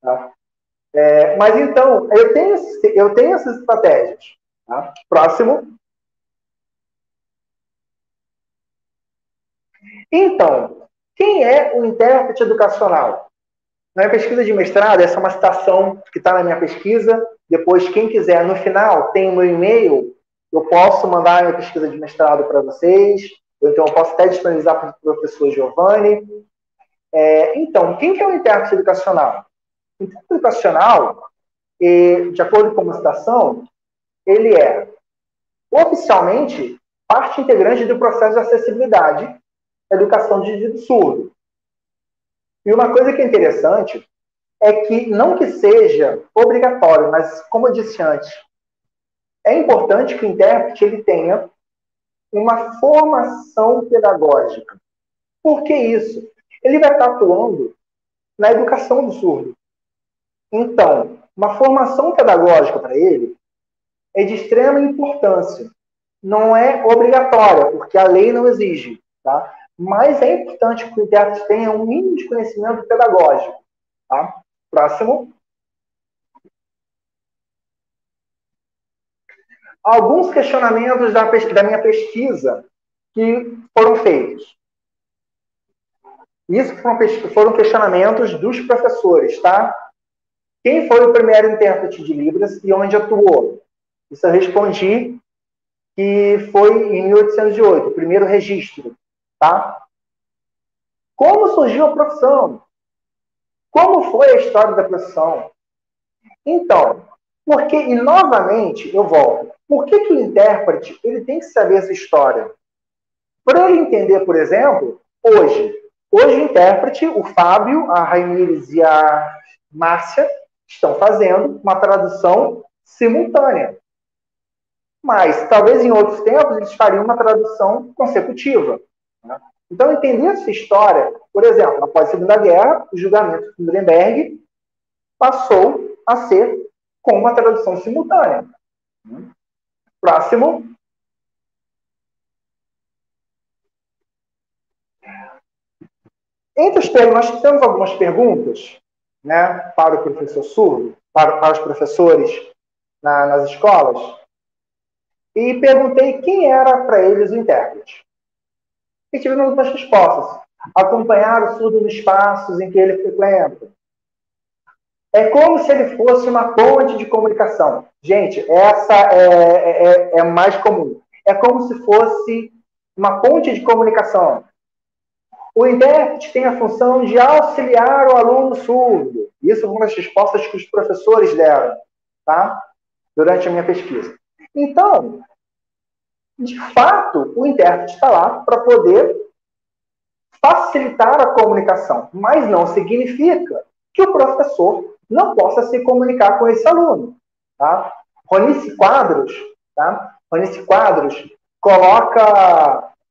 Tá? Mas, então, eu tenho essas estratégias. Tá? Próximo. Então, quem é o intérprete educacional? Na minha pesquisa de mestrado, essa é uma citação que está na minha pesquisa. Depois, quem quiser, no final, tem o meu e-mail. Eu posso mandar a minha pesquisa de mestrado para vocês. Ou então, eu posso até disponibilizar para o professor Giovanni. Então, quem que é o intérprete educacional? O intérprete educacional, de acordo com uma citação, ele é, oficialmente, parte integrante do processo de acessibilidade da educação de indivíduo surdo. E uma coisa que é interessante é que, não que seja obrigatório, mas, como eu disse antes, é importante que o intérprete ele tenha uma formação pedagógica. Por que isso? Ele vai estar atuando na educação do surdo. Então, uma formação pedagógica para ele é de extrema importância. Não é obrigatória, porque a lei não exige, tá? Mas é importante que o intérprete tenha um mínimo de conhecimento pedagógico, tá? Próximo. Alguns questionamentos da minha pesquisa que foram feitos. Isso foram questionamentos dos professores, tá? Quem foi o primeiro intérprete de Libras e onde atuou? Isso eu respondi que foi em 1808, o primeiro registro, tá? Como surgiu a profissão? Como foi a história da profissão? Então, porque, e novamente, eu volto, por que o intérprete ele tem que saber essa história? Para ele entender, por exemplo, hoje o intérprete, o Fábio, a Raimires e a Márcia estão fazendo uma tradução simultânea. Mas, talvez em outros tempos, eles fariam uma tradução consecutiva. Né? Então, entender essa história, por exemplo, após a Segunda Guerra, o julgamento de Nuremberg passou a ser com uma tradução simultânea. Próximo. Entre os temas, nós temos algumas perguntas, né, para o professor surdo, para os professores nas escolas, e perguntei quem era para eles o intérprete. E tivemos algumas respostas. Acompanhar o surdo nos passos em que ele frequenta. É como se ele fosse uma ponte de comunicação. Gente, essa é mais comum. É como se fosse uma ponte de comunicação. O intérprete tem a função de auxiliar o aluno surdo. Isso é uma das respostas que os professores deram, tá? Durante a minha pesquisa. Então, de fato, o intérprete está lá para poder facilitar a comunicação, mas não significa que o professor não possa se comunicar com esse aluno. Tá? Ronice Quadros,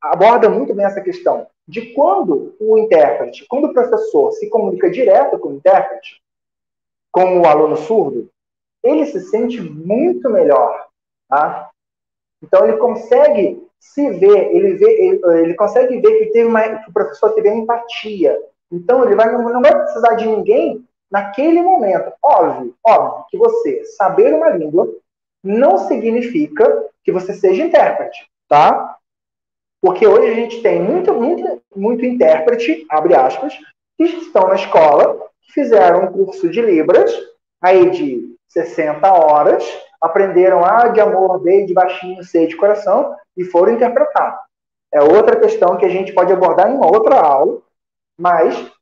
aborda muito bem essa questão de quando o professor se comunica direto com o intérprete, com o aluno surdo, ele se sente muito melhor. Tá? Então, ele consegue se ver, ele consegue ver que o professor teve empatia. Então, ele não vai precisar de ninguém naquele momento. Óbvio que você saber uma língua não significa que você seja intérprete, tá? Porque hoje a gente tem muito intérprete, abre aspas, que estão na escola, que fizeram um curso de Libras, aí de 60 horas, aprenderam A de amor, B de baixinho, C de coração, e foram interpretar. É outra questão que a gente pode abordar em uma outra aula, mas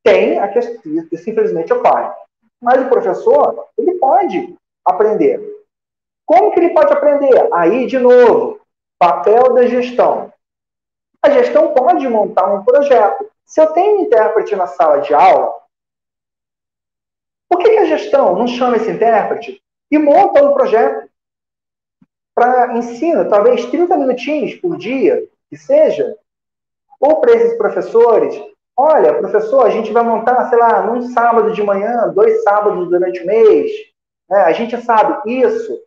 tem a questão que simplesmente ocorre. Mas o professor, ele pode aprender. Como que ele pode aprender? Aí, de novo, papel da gestão. A gestão pode montar um projeto. Se eu tenho um intérprete na sala de aula, por que a gestão não chama esse intérprete e monta um projeto para ensino, talvez 30 minutinhos por dia, que seja, ou para esses professores, olha, professor, a gente vai montar, sei lá, num sábado de manhã, 2 sábados durante o mês, né? A gente sabe isso.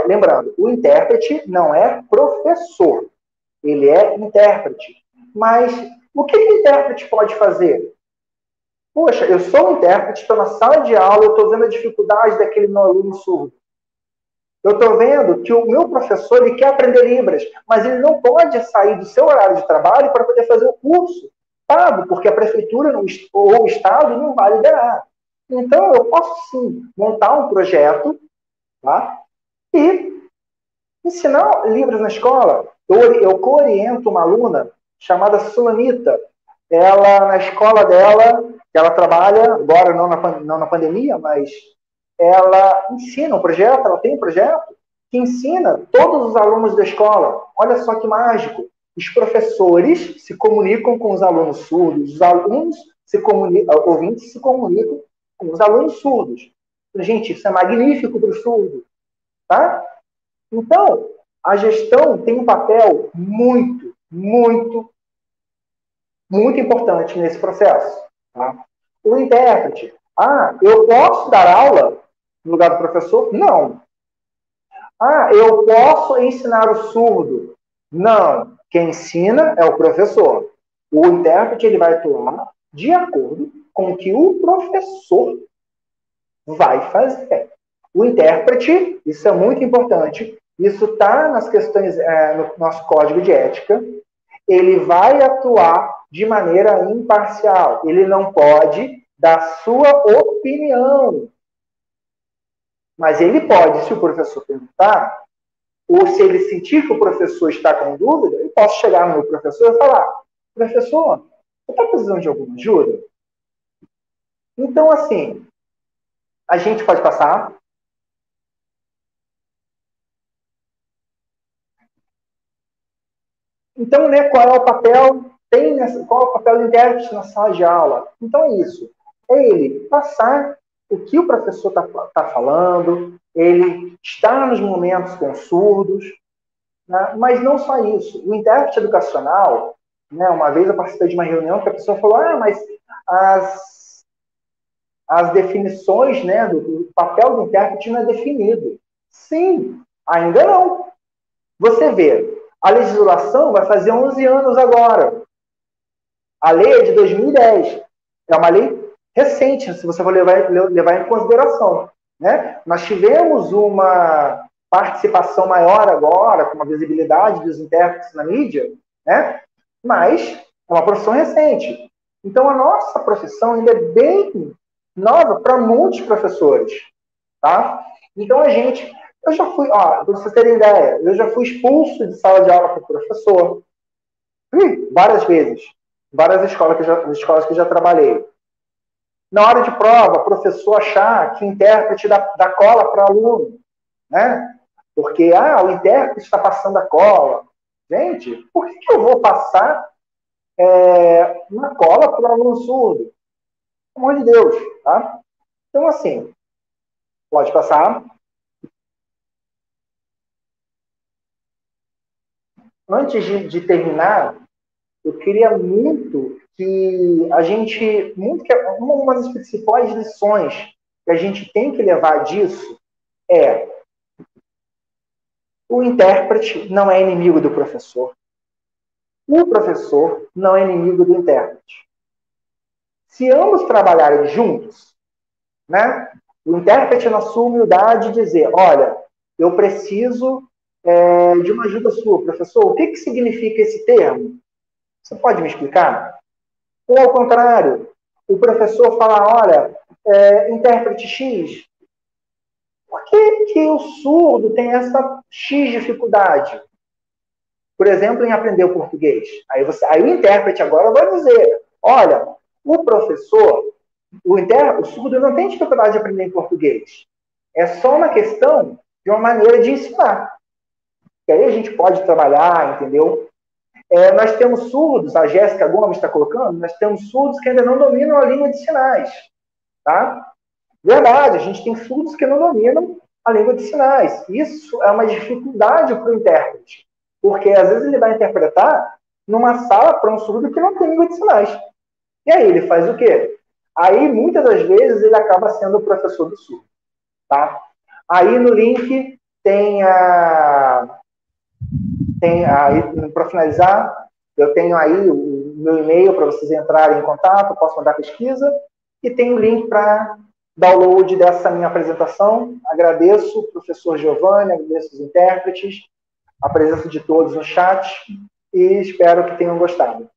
Lembrando, o intérprete não é professor, ele é intérprete. Mas o que o intérprete pode fazer? Poxa, eu sou um intérprete, estou na sala de aula, eu estou vendo a dificuldade daquele meu aluno surdo. Eu estou vendo que o meu professor ele quer aprender Libras, mas ele não pode sair do seu horário de trabalho para poder fazer o curso pago, porque a prefeitura ou o Estado não vai liberar. Então, eu posso sim montar um projeto, tá? E ensinar Libras na escola. Eu co-oriento uma aluna chamada Sulamita. Ela, na escola dela, que ela trabalha, agora não na pandemia, mas ela ensina um projeto, ela tem um projeto que ensina todos os alunos da escola. Olha só que mágico. Os professores se comunicam com os alunos surdos, os alunos se comunicam, ouvintes se comunicam com os alunos surdos. Gente, isso é magnífico para o surdo, tá? Então, a gestão tem um papel muito, muito, muito importante nesse processo. Tá? O intérprete. Eu posso dar aula no lugar do professor? Não. Eu posso ensinar o surdo? Não. Quem ensina é o professor. O intérprete ele vai atuar de acordo com o que o professor vai fazer. O intérprete, isso é muito importante, isso está nas questões, no nosso código de ética, ele vai atuar de maneira imparcial. Ele não pode dar sua opinião. Mas ele pode, se o professor perguntar, ou se ele sentir que o professor está com dúvida, eu posso chegar no meu professor e falar, professor, você está precisando de alguma ajuda? Então, assim, a gente pode passar. Então, né, qual é o papel? Qual é o papel do intérprete na sala de aula? Então é isso. É ele passar o que o professor está falando, ele estar nos momentos com surdos, né? Mas não só isso. O intérprete educacional, né, uma vez eu participei de uma reunião que a pessoa falou, mas as definições, né, do papel do intérprete não é definido. Sim, ainda não. Você vê, a legislação vai fazer 11 anos agora. A lei é de 2010. É uma lei recente, se você for levar em consideração. Né? Nós tivemos uma participação maior agora, com uma visibilidade dos intérpretes na mídia, né? Mas é uma profissão recente. Então, a nossa profissão ainda é bem nova para muitos professores. Tá? Então, eu já fui, para vocês terem ideia, eu já fui expulso de sala de aula por professor. Várias vezes. Várias escolas que eu já trabalhei. Na hora de prova, professor achar que intérprete dá cola para aluno. Né? Porque, o intérprete está passando a cola. Gente, por que eu vou passar uma cola para o aluno surdo? Pelo amor de Deus. Tá? Então, assim, pode passar. Antes de terminar, eu queria muito que a gente, uma das principais lições que a gente tem que levar disso é o intérprete não é inimigo do professor. O professor não é inimigo do intérprete. Se ambos trabalharem juntos, né, o intérprete, na sua humildade, dizer, olha, eu preciso de uma ajuda sua, professor. O que significa esse termo? Você pode me explicar? Ou, ao contrário, o professor fala, olha, intérprete X, por que o surdo tem essa X dificuldade? Por exemplo, em aprender o português. Aí o intérprete agora vai dizer, olha, o professor, o surdo não tem dificuldade de aprender em português. É só uma questão de uma maneira de ensinar. E aí a gente pode trabalhar, entendeu? Nós temos surdos, a Jéssica Gomes está colocando, nós temos surdos que ainda não dominam a língua de sinais. Tá? Verdade, a gente tem surdos que não dominam a língua de sinais. Isso é uma dificuldade para o intérprete, porque às vezes ele vai interpretar numa sala para um surdo que não tem língua de sinais. E aí ele faz o quê? Aí, muitas das vezes, ele acaba sendo o professor do surdo. Tá? Aí no link tem para finalizar, eu tenho aí o meu e-mail para vocês entrarem em contato, posso mandar pesquisa, e tem o link para download dessa minha apresentação. Agradeço o professor Giovanni, agradeço os intérpretes, a presença de todos no chat e espero que tenham gostado.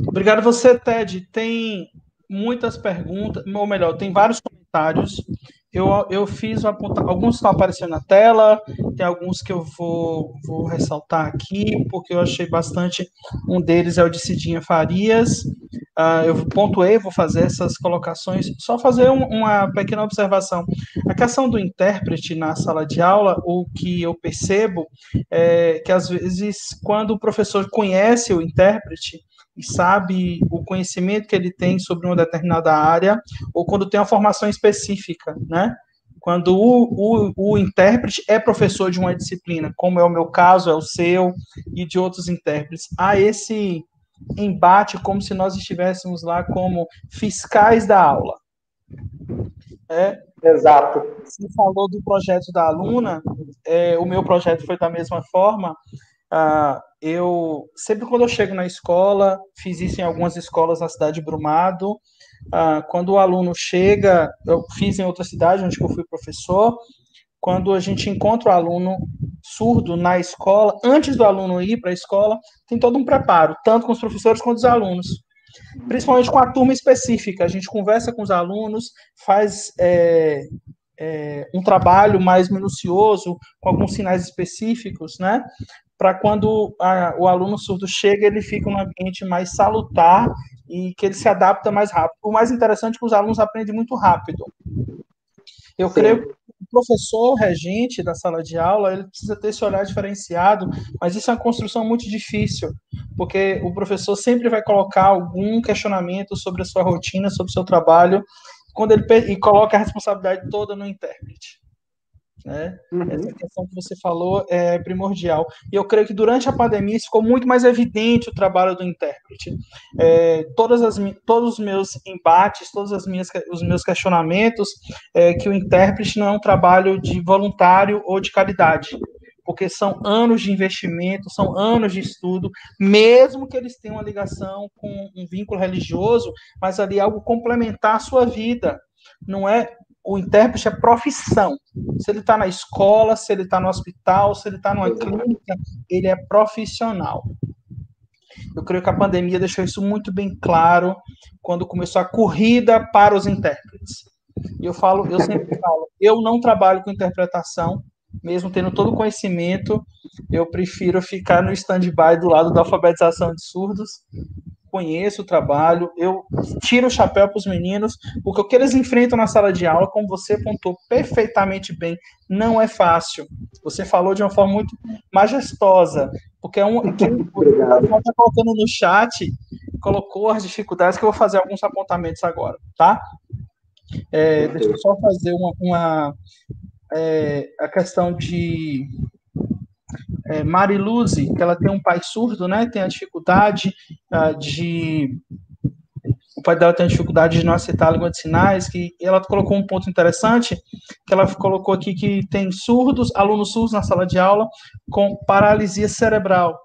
Obrigado você, Ted. Tem muitas perguntas, ou melhor, tem vários comentários. Eu fiz alguns estão aparecendo na tela, tem alguns que eu vou ressaltar aqui, porque eu achei bastante. Um deles é o de Cidinha Farias. Eu pontuei, vou fazer essas colocações, só fazer uma pequena observação. A questão do intérprete na sala de aula, o que eu percebo é que, às vezes, quando o professor conhece o intérprete, e sabe o conhecimento que ele tem sobre uma determinada área, ou quando tem uma formação específica, né? Quando o intérprete é professor de uma disciplina, como é o meu caso, é o seu, e de outros intérpretes, há esse embate como se nós estivéssemos lá como fiscais da aula. Exato. Você falou do projeto da aluna, o meu projeto foi da mesma forma. Eu sempre quando eu chego na escola, fiz isso em algumas escolas na cidade de Brumado, quando o aluno chega, eu fiz em outra cidade onde eu fui professor, quando a gente encontra o aluno surdo na escola, antes do aluno ir para a escola, tem todo um preparo, tanto com os professores quanto os alunos, principalmente com a turma específica, a gente conversa com os alunos, faz um trabalho mais minucioso, com alguns sinais específicos, né? Para quando o aluno surdo chega, ele fica num ambiente mais salutar e que ele se adapta mais rápido. O mais interessante é que os alunos aprendem muito rápido. Eu creio que o professor regente da sala de aula, ele precisa ter esse olhar diferenciado, mas isso é uma construção muito difícil, porque o professor sempre vai colocar algum questionamento sobre a sua rotina, sobre o seu trabalho, quando ele coloca a responsabilidade toda no intérprete. Né? Essa questão que você falou é primordial. E eu creio que durante a pandemia isso ficou muito mais evidente o trabalho do intérprete. Todos os meus embates, os meus questionamentos, que o intérprete não é um trabalho de voluntário ou de caridade, porque são anos de investimento, são anos de estudo, mesmo que eles tenham uma ligação com um vínculo religioso, mas ali algo complementar a sua vida. Não é o intérprete é profissão. Se ele está na escola, se ele está no hospital, se ele está numa clínica, ele é profissional. Eu creio que a pandemia deixou isso muito bem claro quando começou a corrida para os intérpretes. Eu sempre falo, eu não trabalho com interpretação, mesmo tendo todo o conhecimento, eu prefiro ficar no stand-by do lado da alfabetização de surdos. Conheço o trabalho, eu tiro o chapéu para os meninos, porque o que eles enfrentam na sala de aula, como você pontuou perfeitamente bem, não é fácil. Você falou de uma forma muito majestosa, porque quem está colocando no chat colocou as dificuldades, que eu vou fazer alguns apontamentos agora, tá? Deixa eu só fazer a questão de Mariluze, que ela tem um pai surdo, né? Tem a dificuldade o pai dela tem a dificuldade de não aceitar a língua de sinais, que ela colocou um ponto interessante, que ela colocou aqui que tem alunos surdos na sala de aula com paralisia cerebral.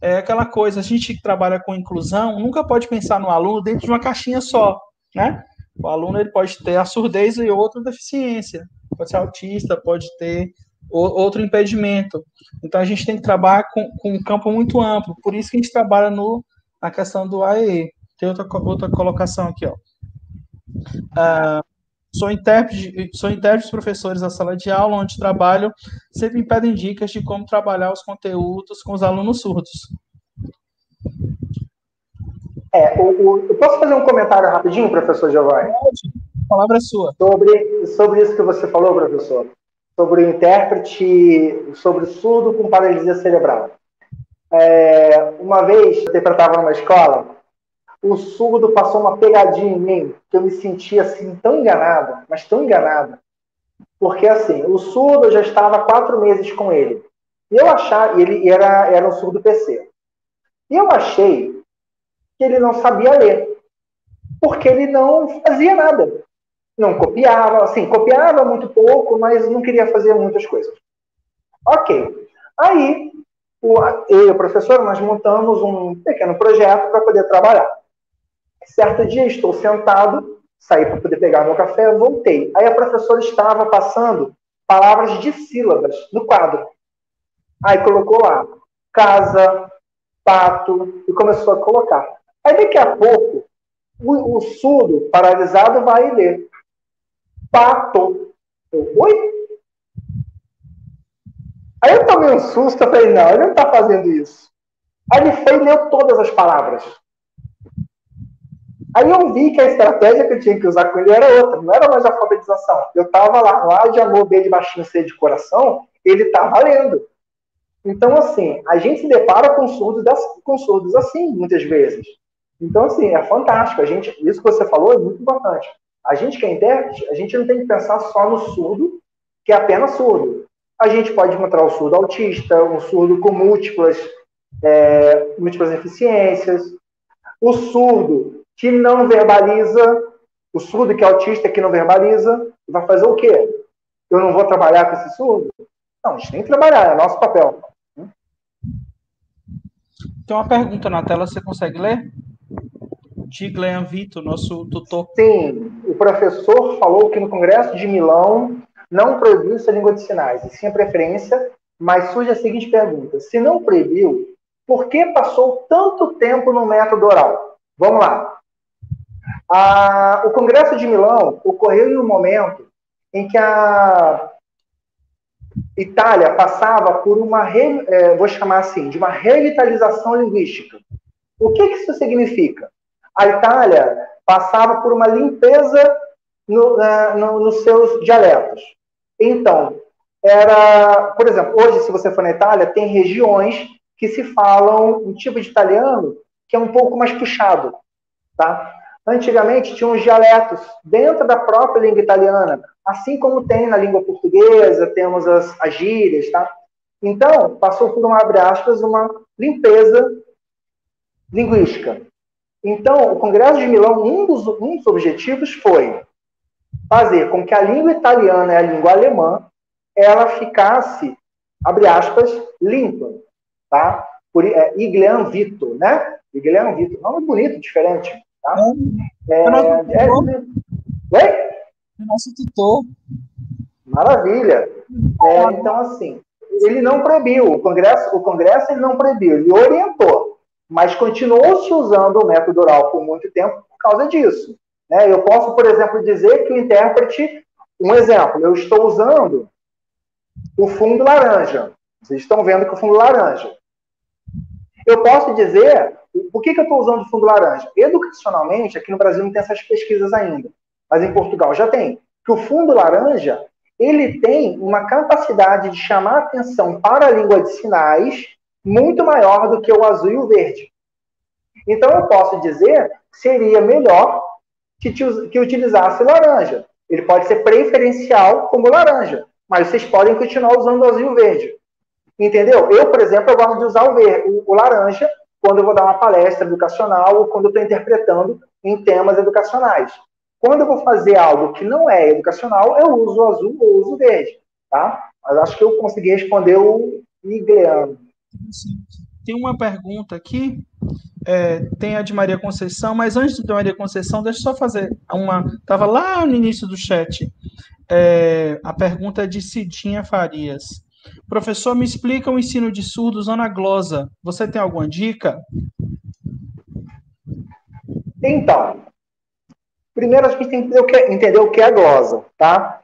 É aquela coisa, a gente que trabalha com inclusão nunca pode pensar no aluno dentro de uma caixinha só, né? O aluno ele pode ter a surdez e outra deficiência, pode ser autista, pode ter outro impedimento. Então a gente tem que trabalhar com um campo muito amplo, por isso que a gente trabalha na questão do AEE. Tem outra colocação aqui, ó. Sou intérprete dos professores da sala de aula, onde trabalho, sempre me pedem dicas de como trabalhar os conteúdos com os alunos surdos. Eu posso fazer um comentário rapidinho, professor Giovanni? A palavra é sua. Sobre isso que você falou, professor, sobre o intérprete, sobre o surdo com paralisia cerebral. Uma vez, eu interpretava numa escola, o surdo passou uma pegadinha em mim, que eu me senti assim, tão enganada, mas tão enganada. Porque assim, o surdo, eu já estava há 4 meses com ele. E eu achava, ele era um surdo PC. E eu achei que ele não sabia ler. Porque ele não fazia nada. Não copiava, assim, copiava muito pouco, mas não queria fazer muitas coisas. Ok. Aí, eu e o professor, nós montamos um pequeno projeto para poder trabalhar. Certo dia, estou sentado, saí para poder pegar meu café, voltei. Aí a professora estava passando palavras de sílabas no quadro. Aí colocou lá, casa, pato, e começou a colocar. Aí daqui a pouco, o surdo, paralisado, vai ler. Pato. Oi? Aí eu tomei um susto, eu falei, não, ele não está fazendo isso. Aí ele foi e leu todas as palavras. Aí eu vi que a estratégia que eu tinha que usar com ele era outra, não era mais alfabetização. Eu estava lá de amor, B de baixinho, C de coração, ele estava lendo. Então, assim, a gente se depara com surdos assim, muitas vezes. Então, assim, é fantástico. Isso que você falou é muito importante. A gente que é intérprete, a gente não tem que pensar só no surdo, que é apenas surdo. A gente pode encontrar o surdo autista, um surdo com múltiplas deficiências, o surdo que não verbaliza, o surdo que é autista que não verbaliza, vai fazer o quê? Eu não vou trabalhar com esse surdo? Não, a gente tem que trabalhar, é nosso papel. Tem uma pergunta na tela, você consegue ler? De Glean Vitor, nosso tutor. Sim, o professor falou que no Congresso de Milão não proibiu essa língua de sinais, e sim a preferência, mas surge a seguinte pergunta: se não proibiu, por que passou tanto tempo no método oral? Vamos lá. O Congresso de Milão ocorreu em um momento em que a Itália passava por vou chamar assim, de uma revitalização linguística. O que isso significa? A Itália passava por uma limpeza nos seus dialetos. Então, por exemplo, hoje, se você for na Itália, tem regiões que se falam um tipo de italiano que é um pouco mais puxado, tá? Antigamente, tinha uns dialetos dentro da própria língua italiana, assim como tem na língua portuguesa, temos as gírias, tá? Então, passou por abre aspas, uma limpeza linguística. Então, o Congresso de Milão, um dos objetivos foi fazer com que a língua italiana e a língua alemã, ela ficasse, abre aspas, limpa, tá? Iglian Vito, né? Iglian Vito, nome bonito, diferente, tá? Oi? O nosso tutor. Maravilha. Então, assim, ele não proibiu, o Congresso ele não proibiu, ele orientou, mas continuou-se usando o método oral por muito tempo por causa disso. Né? Eu posso, por exemplo, dizer que o intérprete, um exemplo, eu estou usando o fundo laranja. Vocês estão vendo que o fundo laranja. Eu posso dizer, por que eu estou usando o fundo laranja? Educacionalmente, aqui no Brasil não tem essas pesquisas ainda, mas em Portugal já tem. Que o fundo laranja, ele tem uma capacidade de chamar atenção para a língua de sinais muito maior do que o azul e o verde. Então, eu posso dizer que seria melhor que utilizasse laranja. Ele pode ser preferencial como laranja, mas vocês podem continuar usando o azul e o verde. Entendeu? Eu, por exemplo, eu gosto de usar o laranja quando eu vou dar uma palestra educacional ou quando eu estou interpretando em temas educacionais. Quando eu vou fazer algo que não é educacional, eu uso o azul ou uso o verde. Tá? Mas acho que eu consegui responder o Miguel. Tem uma pergunta aqui, tem a de Maria Conceição, mas antes de Maria Conceição, deixa eu só fazer uma... Estava lá no início do chat. A pergunta é de Cidinha Farias. Professor, me explica o ensino de surdos anaglosa. Você tem alguma dica? Então, primeiro a gente tem que entender o que é a glosa, tá?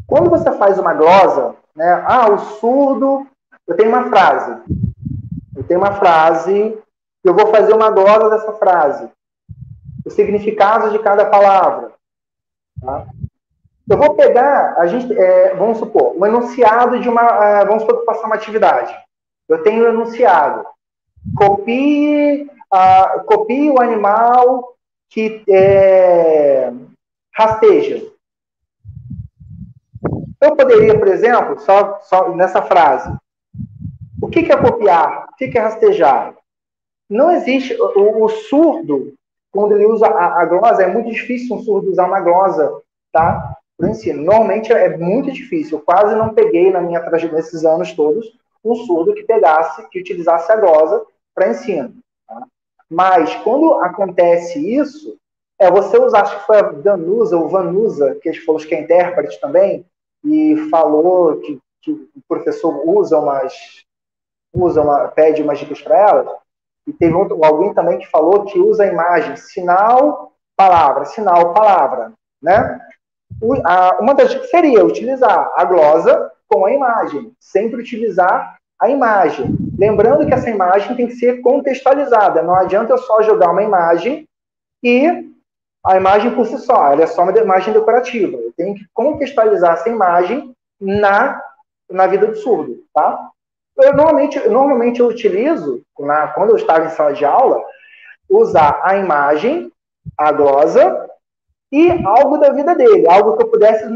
Quando você faz uma glosa, né? O surdo... Eu tenho uma frase, eu vou fazer uma glosa dessa frase. O significado de cada palavra. Tá? Eu vou pegar, vamos supor, um enunciado de uma... vamos supor que eu faço uma atividade. Eu tenho um enunciado. Copie o animal que rasteja. Eu poderia, por exemplo, só nessa frase, o que é copiar? O que é rastejar? Não existe... O surdo, quando ele usa a glosa, é muito difícil um surdo usar uma glosa, tá? Para o ensino. Normalmente é muito difícil. Eu quase não peguei na minha trajetória nesses anos todos um surdo que utilizasse a glosa para ensino. Tá? Mas quando acontece isso, você usar, acho que foi a Danusa ou Vanusa, que falou que é intérprete também, e falou que o professor pede umas dicas para ela. E teve alguém também que falou que usa a imagem sinal, palavra, né? Uma das dicas seria utilizar a glosa com a imagem, sempre utilizar a imagem. Lembrando que essa imagem tem que ser contextualizada, não adianta eu só jogar uma imagem e a imagem por si só, ela é só uma imagem decorativa. Eu tenho que contextualizar essa imagem na vida do surdo, tá? Normalmente eu utilizo, quando eu estava em sala de aula, usar a imagem, a glosa e algo da vida dele, algo que eu pudesse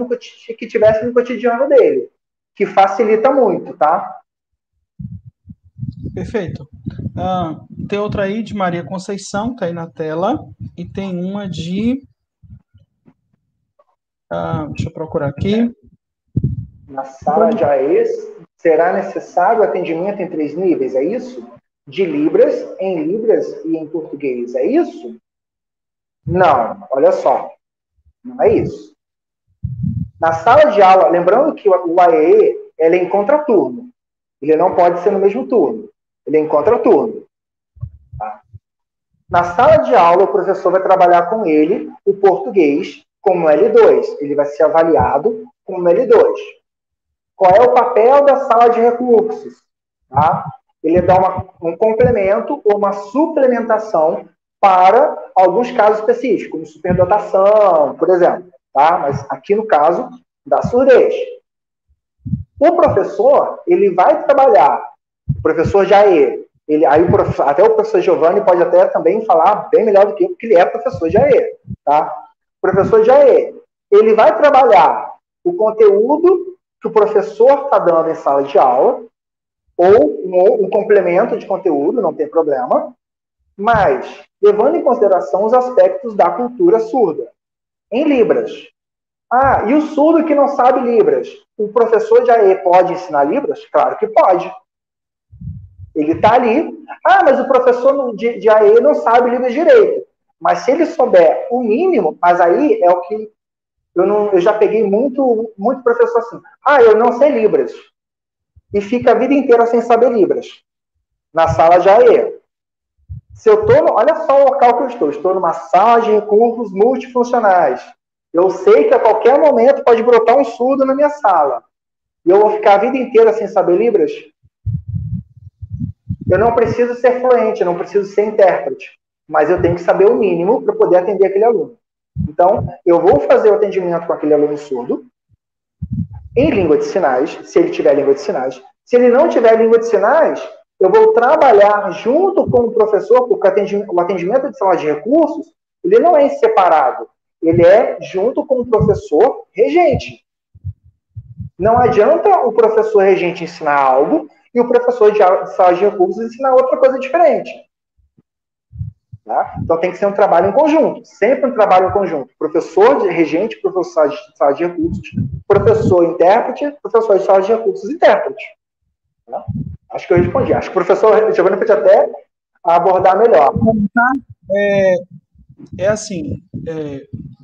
que tivesse no cotidiano dele, que facilita muito, tá? Perfeito. Tem outra aí de Maria Conceição, tá aí na tela, e tem uma de... deixa eu procurar aqui. Na sala de AES, será necessário atendimento em 3 níveis, é isso? De Libras, em Libras e em português, é isso? Não, olha só, não é isso. Na sala de aula, lembrando que o AEE ele é em contraturno, ele não pode ser no mesmo turno, ele é em contraturno. Tá? Na sala de aula, o professor vai trabalhar com ele o português como L2, ele vai ser avaliado como L2. Qual é o papel da sala de recursos? Tá? Ele dá um complemento ou uma suplementação para alguns casos específicos, como superdotação, por exemplo. Tá? Mas aqui no caso da surdez. O professor, ele vai trabalhar, o professor Jair, até o professor Giovanni pode até também falar bem melhor do que eu, porque ele é professor Jair. Tá? O professor Jair, ele vai trabalhar o conteúdo que o professor está dando em sala de aula, ou um complemento de conteúdo, não tem problema, mas levando em consideração os aspectos da cultura surda, em Libras. E o surdo que não sabe Libras, o professor de AE pode ensinar Libras? Claro que pode. Ele está ali. Mas o professor de AE não sabe Libras direito. Mas se ele souber o mínimo, mas aí é o que eu já peguei muito professor assim. Eu não sei Libras. E fica a vida inteira sem saber Libras. Na sala de AE. Olha só o local que eu estou numa sala de recursos multifuncionais. Eu sei que a qualquer momento pode brotar um surdo na minha sala. E eu vou ficar a vida inteira sem saber Libras? Eu não preciso ser fluente, eu não preciso ser intérprete. Mas eu tenho que saber o mínimo para poder atender aquele aluno. Então, eu vou fazer o atendimento com aquele aluno surdo, em língua de sinais, se ele tiver língua de sinais. Se ele não tiver língua de sinais, eu vou trabalhar junto com o professor, porque o atendimento de sala de recursos, ele não é separado. Ele é junto com o professor regente. Não adianta o professor regente ensinar algo e o professor de sala de recursos ensinar outra coisa diferente. Tá? Então tem que ser um trabalho em conjunto, sempre um trabalho em conjunto. Professor de regente, professor de sala de recursos, professor intérprete, professor de sala de recursos, intérprete. Tá? Acho que eu respondi. Acho que o professor Giovanni pode até abordar melhor. Assim,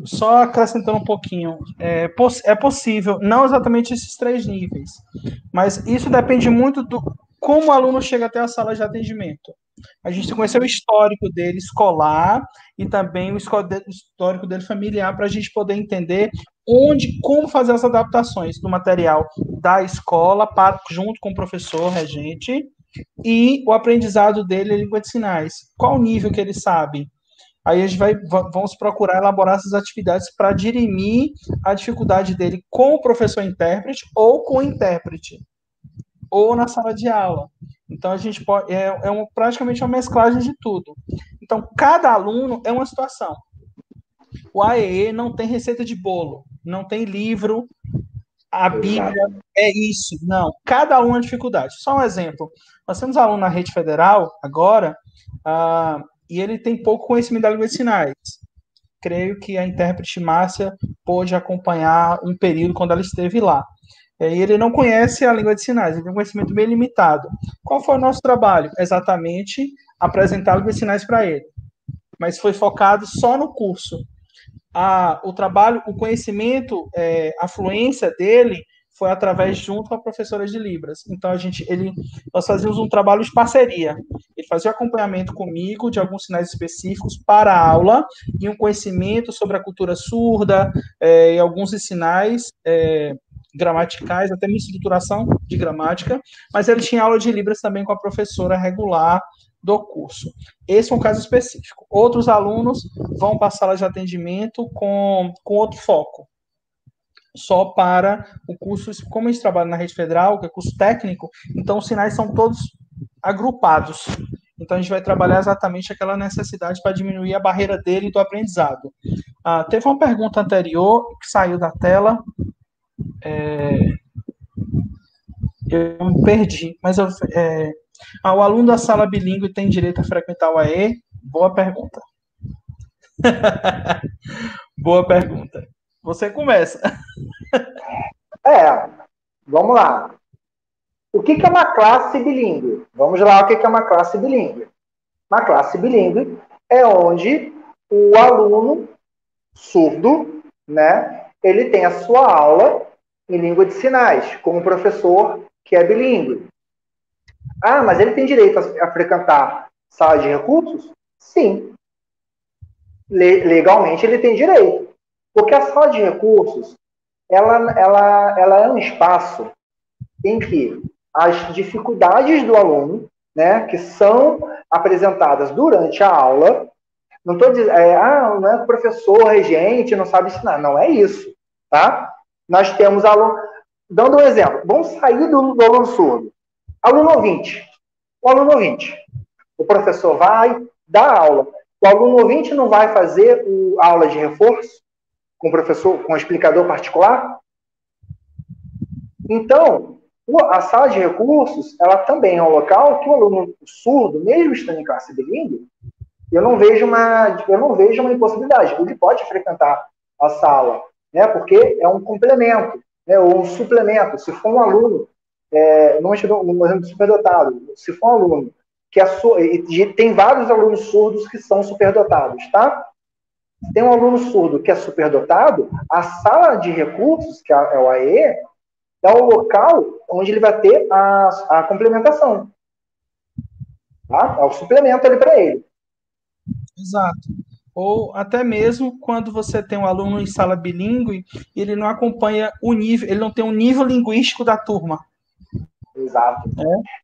só acrescentando um pouquinho, é possível, não exatamente esses 3 níveis, mas isso depende muito do como o aluno chega até a sala de atendimento. A gente tem que conhecer o histórico dele escolar e também o histórico dele familiar para a gente poder entender como fazer as adaptações do material da escola junto com o professor regente e o aprendizado dele em língua de sinais. Qual o nível que ele sabe? Aí a gente vamos procurar elaborar essas atividades para dirimir a dificuldade dele com o professor intérprete ou com o intérprete, ou na sala de aula. Então a gente pode, praticamente uma mesclagem de tudo. Então cada aluno é uma situação. O AEE não tem receita de bolo, não tem livro, a Bíblia é isso. Não, cada aluno é uma dificuldade. Só um exemplo. Nós temos aluno na rede federal agora, e ele tem pouco conhecimento da língua de sinais. Creio que a intérprete Márcia pôde acompanhar um período quando ela esteve lá. E ele não conhece a língua de sinais, ele tem um conhecimento bem limitado. Qual foi o nosso trabalho? Exatamente apresentar a língua de sinais para ele. Mas foi focado só no curso. O trabalho, o conhecimento, a fluência dele foi através junto com a professora de Libras. Então nós fazíamos um trabalho de parceria. Ele fazia o acompanhamento comigo de alguns sinais específicos para a aula e um conhecimento sobre a cultura surda e alguns sinais gramaticais, até minha estruturação de gramática, mas ele tinha aula de Libras também com a professora regular do curso. Esse é um caso específico. Outros alunos vão para a sala de atendimento com outro foco, só para o curso, como a gente trabalha na rede federal, que é curso técnico, então os sinais são todos agrupados. Então a gente vai trabalhar exatamente aquela necessidade para diminuir a barreira dele do aprendizado. Teve uma pergunta anterior que saiu da tela, eu me perdi, mas o aluno da sala bilíngue tem direito a frequentar o AE? Boa pergunta. Boa pergunta. Você começa. Vamos lá. O que é uma classe bilíngue? Vamos lá, o que é uma classe bilíngue? Uma classe bilíngue é onde o aluno surdo, né, ele tem a sua aula em língua de sinais, com um professor que é bilíngue. Mas ele tem direito a frequentar sala de recursos? Sim. Legalmente ele tem direito. Porque a sala de recursos, ela é um espaço em que as dificuldades do aluno, né, que são apresentadas durante a aula, não estou dizendo, não é que o professor regente não sabe ensinar, não é isso, tá? Nós temos aluno, dando um exemplo, vamos sair do aluno surdo. Aluno ouvinte. O aluno ouvinte. O professor vai dar aula. O aluno ouvinte não vai fazer a aula de reforço com o professor, com o explicador particular? Então, a sala de recursos, ela também é um local que o aluno surdo, mesmo estando em classe bilíngue, eu não vejo uma impossibilidade. Ele pode frequentar a sala, né, porque é um complemento, né, ou um suplemento. Se for um aluno, não é superdotado, se for um aluno que tem vários alunos surdos que são superdotados, tá? Se tem um aluno surdo que é superdotado, a sala de recursos, que é o AE, é o local onde ele vai ter a complementação. Tá? É o suplemento ali para ele. Exato. Ou até mesmo quando você tem um aluno em sala bilíngue, ele não acompanha o nível, ele não tem um nível linguístico da turma. Exato.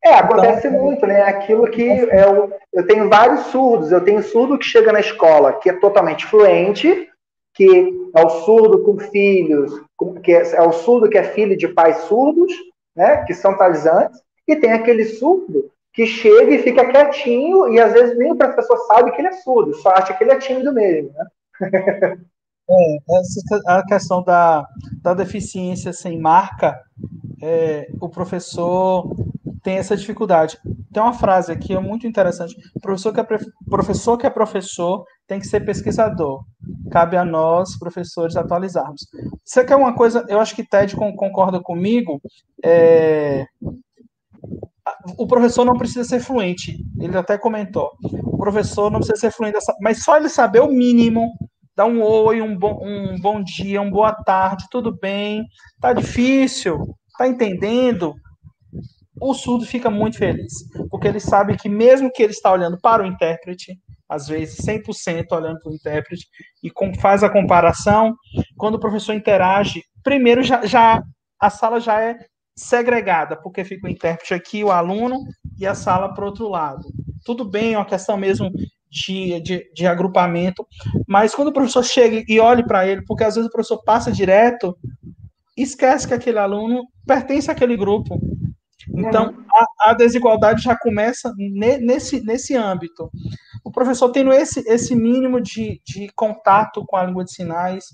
Acontece então, muito, né? Aquilo que eu tenho vários surdos. Eu tenho surdo que chega na escola que é totalmente fluente, que é o surdo com filhos, que é o surdo que é filho de pais surdos, né? Que são talisantes, e tem aquele surdo que chega e fica quietinho, e às vezes nem o professor sabe que ele é surdo, só acha que ele é tímido mesmo, né? A questão da deficiência sem marca, o professor tem essa dificuldade. Tem uma frase aqui muito interessante: professor que é professor tem que ser pesquisador. Cabe a nós, professores, atualizarmos. Isso aqui é uma coisa, eu acho que Ted concorda comigo, o professor não precisa ser fluente, ele até comentou. O professor não precisa ser fluente, mas só ele saber o mínimo, dar um oi, um bom dia, uma boa tarde, tudo bem, tá difícil, tá entendendo? O surdo fica muito feliz, porque ele sabe que mesmo que ele está olhando para o intérprete, às vezes 100% olhando para o intérprete, e faz a comparação, quando o professor interage, primeiro já a sala já é segregada, porque fica o intérprete aqui, o aluno, e a sala para o outro lado. Tudo bem, é uma questão mesmo de agrupamento, mas quando o professor chega e olha para ele, porque às vezes o professor passa direto, esquece que aquele aluno pertence àquele grupo. Então, a desigualdade já começa nesse âmbito. O professor tendo esse mínimo de contato com a língua de sinais,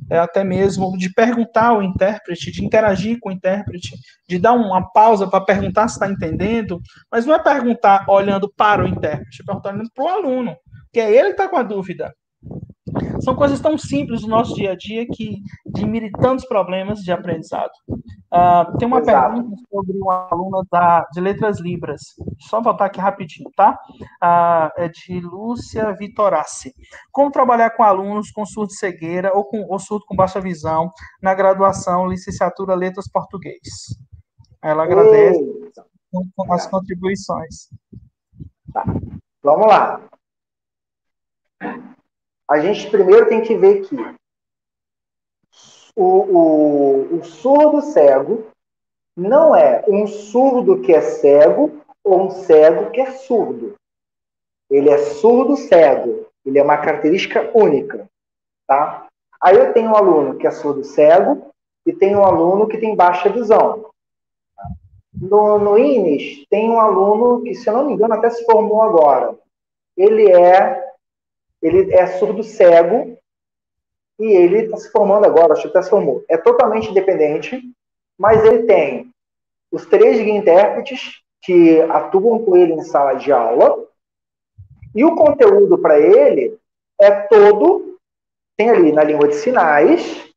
até mesmo de perguntar ao intérprete, de interagir com o intérprete, de dar uma pausa para perguntar se está entendendo, mas não é perguntar olhando para o intérprete, é perguntar olhando para o aluno, que é ele que está com a dúvida. São coisas tão simples do nosso dia a dia que diminuem tantos problemas de aprendizado. Tem uma Exato. pergunta sobre uma aluna de Letras Libras. Só voltar aqui rapidinho, tá? É de Lúcia Vitorassi. Como trabalhar com alunos com surdo e cegueira ou surdo com baixa visão na graduação, licenciatura Letras Português? Ela agradece as contribuições. Tá. Vamos lá. A gente primeiro tem que ver que o surdo cego não é um surdo que é cego ou um cego que é surdo. Ele é surdo cego. Ele é uma característica única. Tá? Aí eu tenho um aluno que é surdo cego e tenho um aluno que tem baixa visão. No INES, tem um aluno que, se eu não me engano, até se formou agora. Ele é surdo cego e ele está se formando agora, acho que até se formou. É totalmente independente, mas ele tem os 3 guia intérpretes que atuam com ele em sala de aula e o conteúdo para ele é todo, tem ali na língua de sinais,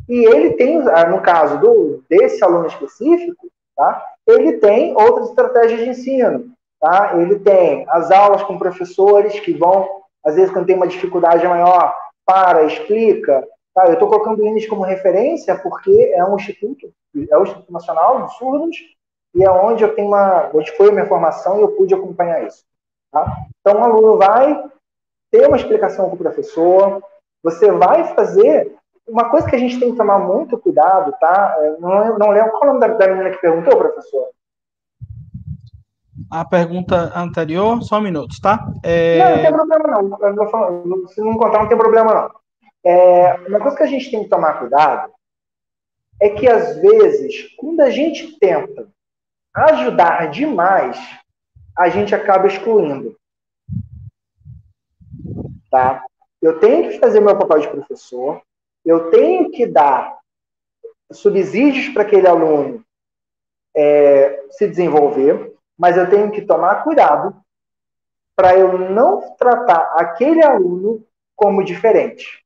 e ele tem, no caso desse aluno específico, tá? Ele tem outras estratégias de ensino. Tá? Ele tem as aulas com professores que vão, às vezes, quando tem uma dificuldade maior, explica. Tá? Eu estou colocando o INES como referência porque é o Instituto Nacional de Surdos e é onde eu tenho onde foi a minha formação e eu pude acompanhar isso. Tá? Então, o aluno vai ter uma explicação com o professor, você vai fazer. Uma coisa que a gente tem que tomar muito cuidado, tá? Não lembro qual é o nome da menina que perguntou, professor? A pergunta anterior, só um minuto, tá? Não tem problema não. Se não contar, não tem problema não. Uma coisa que a gente tem que tomar cuidado é que, às vezes, quando a gente tenta ajudar demais, a gente acaba excluindo. Tá? Eu tenho que fazer meu papel de professor, eu tenho que dar subsídios para aquele aluno se desenvolver, mas eu tenho que tomar cuidado para eu não tratar aquele aluno como diferente.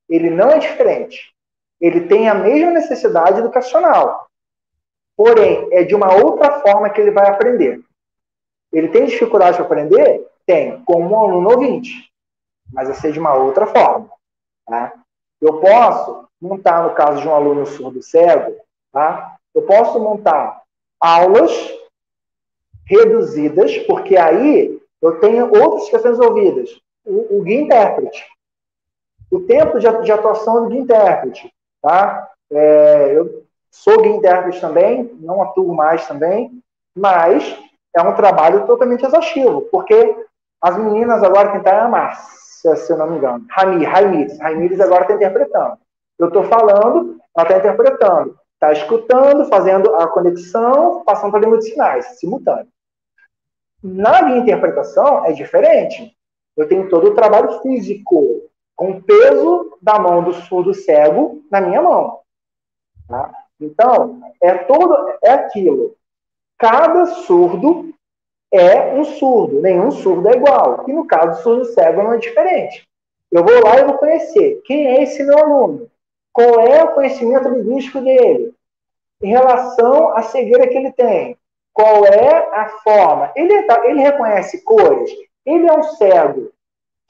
Ele não é diferente. Ele tem a mesma necessidade educacional. Porém, é de uma outra forma que ele vai aprender. Ele tem dificuldade para aprender? Tem, como um aluno ouvinte. Mas vai ser de uma outra forma. Tá? Eu posso montar, no caso de um aluno surdo cego, tá? Eu posso montar aulas reduzidas, porque aí eu tenho outras questões ouvidas. O guia intérprete. O tempo de atuação do guia intérprete. Tá? Eu sou guia intérprete também, não atuo mais também, mas é um trabalho totalmente exaustivo, porque as meninas agora, quem está é a Márcia, se eu não me engano. Raimires agora está interpretando. Eu estou falando, ela está interpretando. Está escutando, fazendo a conexão, passando para a língua de sinais, simultâneo. Na minha interpretação, é diferente. Eu tenho todo o trabalho físico, com o peso da mão do surdo cego na minha mão. Tá? Então, é aquilo. Cada surdo é um surdo, nenhum surdo é igual. E no caso do surdo cego não é diferente. Eu vou lá e vou conhecer quem é esse meu aluno, qual é o conhecimento linguístico dele, em relação à cegueira que ele tem, qual é a forma. Ele reconhece cores, ele é um cego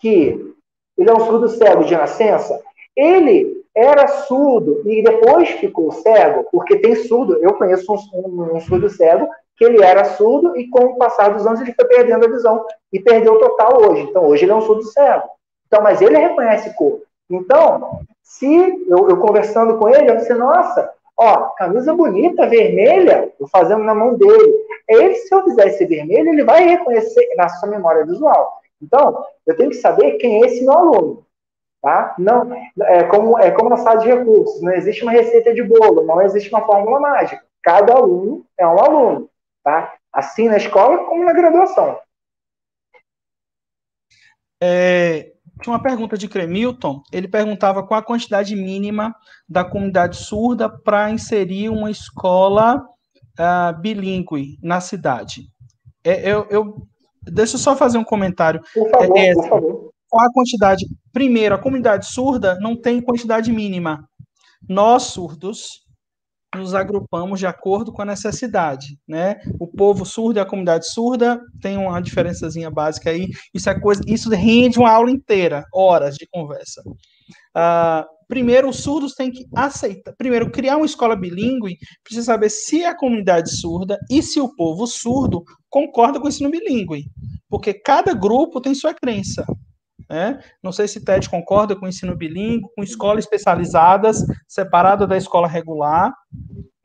ele é um surdo cego de nascença, ele era surdo e depois ficou cego, porque tem surdo, eu conheço um surdo cego que ele era surdo e com o passar dos anos ele foi perdendo a visão e perdeu total hoje. Então hoje ele é um surdo cego. Então, mas ele reconhece cor. Então, se eu conversando com ele, eu disse, nossa, ó, camisa bonita, vermelha, eu fazendo na mão dele. Ele, se eu fizer esse vermelho, ele vai reconhecer na sua memória visual. Então, eu tenho que saber quem é esse meu aluno. Tá? Não, é como na sala de recursos, não existe uma receita de bolo, não existe uma fórmula mágica. Cada aluno é um aluno. Tá? Assim na escola como na graduação. Tinha uma pergunta de Cremilton, ele perguntava qual a quantidade mínima da comunidade surda para inserir uma escola bilíngue na cidade. Deixa eu só fazer um comentário. Por favor. Qual a quantidade? Primeiro, a comunidade surda não tem quantidade mínima. Nós, surdos, nos agrupamos de acordo com a necessidade, né? O povo surdo e a comunidade surda tem uma diferençazinha básica aí. Isso rende uma aula inteira, horas de conversa. Primeiro, os surdos têm que aceitar. Primeiro, criar uma escola bilíngue, precisa saber se a comunidade surda e se o povo surdo concorda com o ensino bilíngue, porque cada grupo tem sua crença. Né? Não sei se Ted concorda com o ensino bilíngue, com escolas especializadas, separada da escola regular,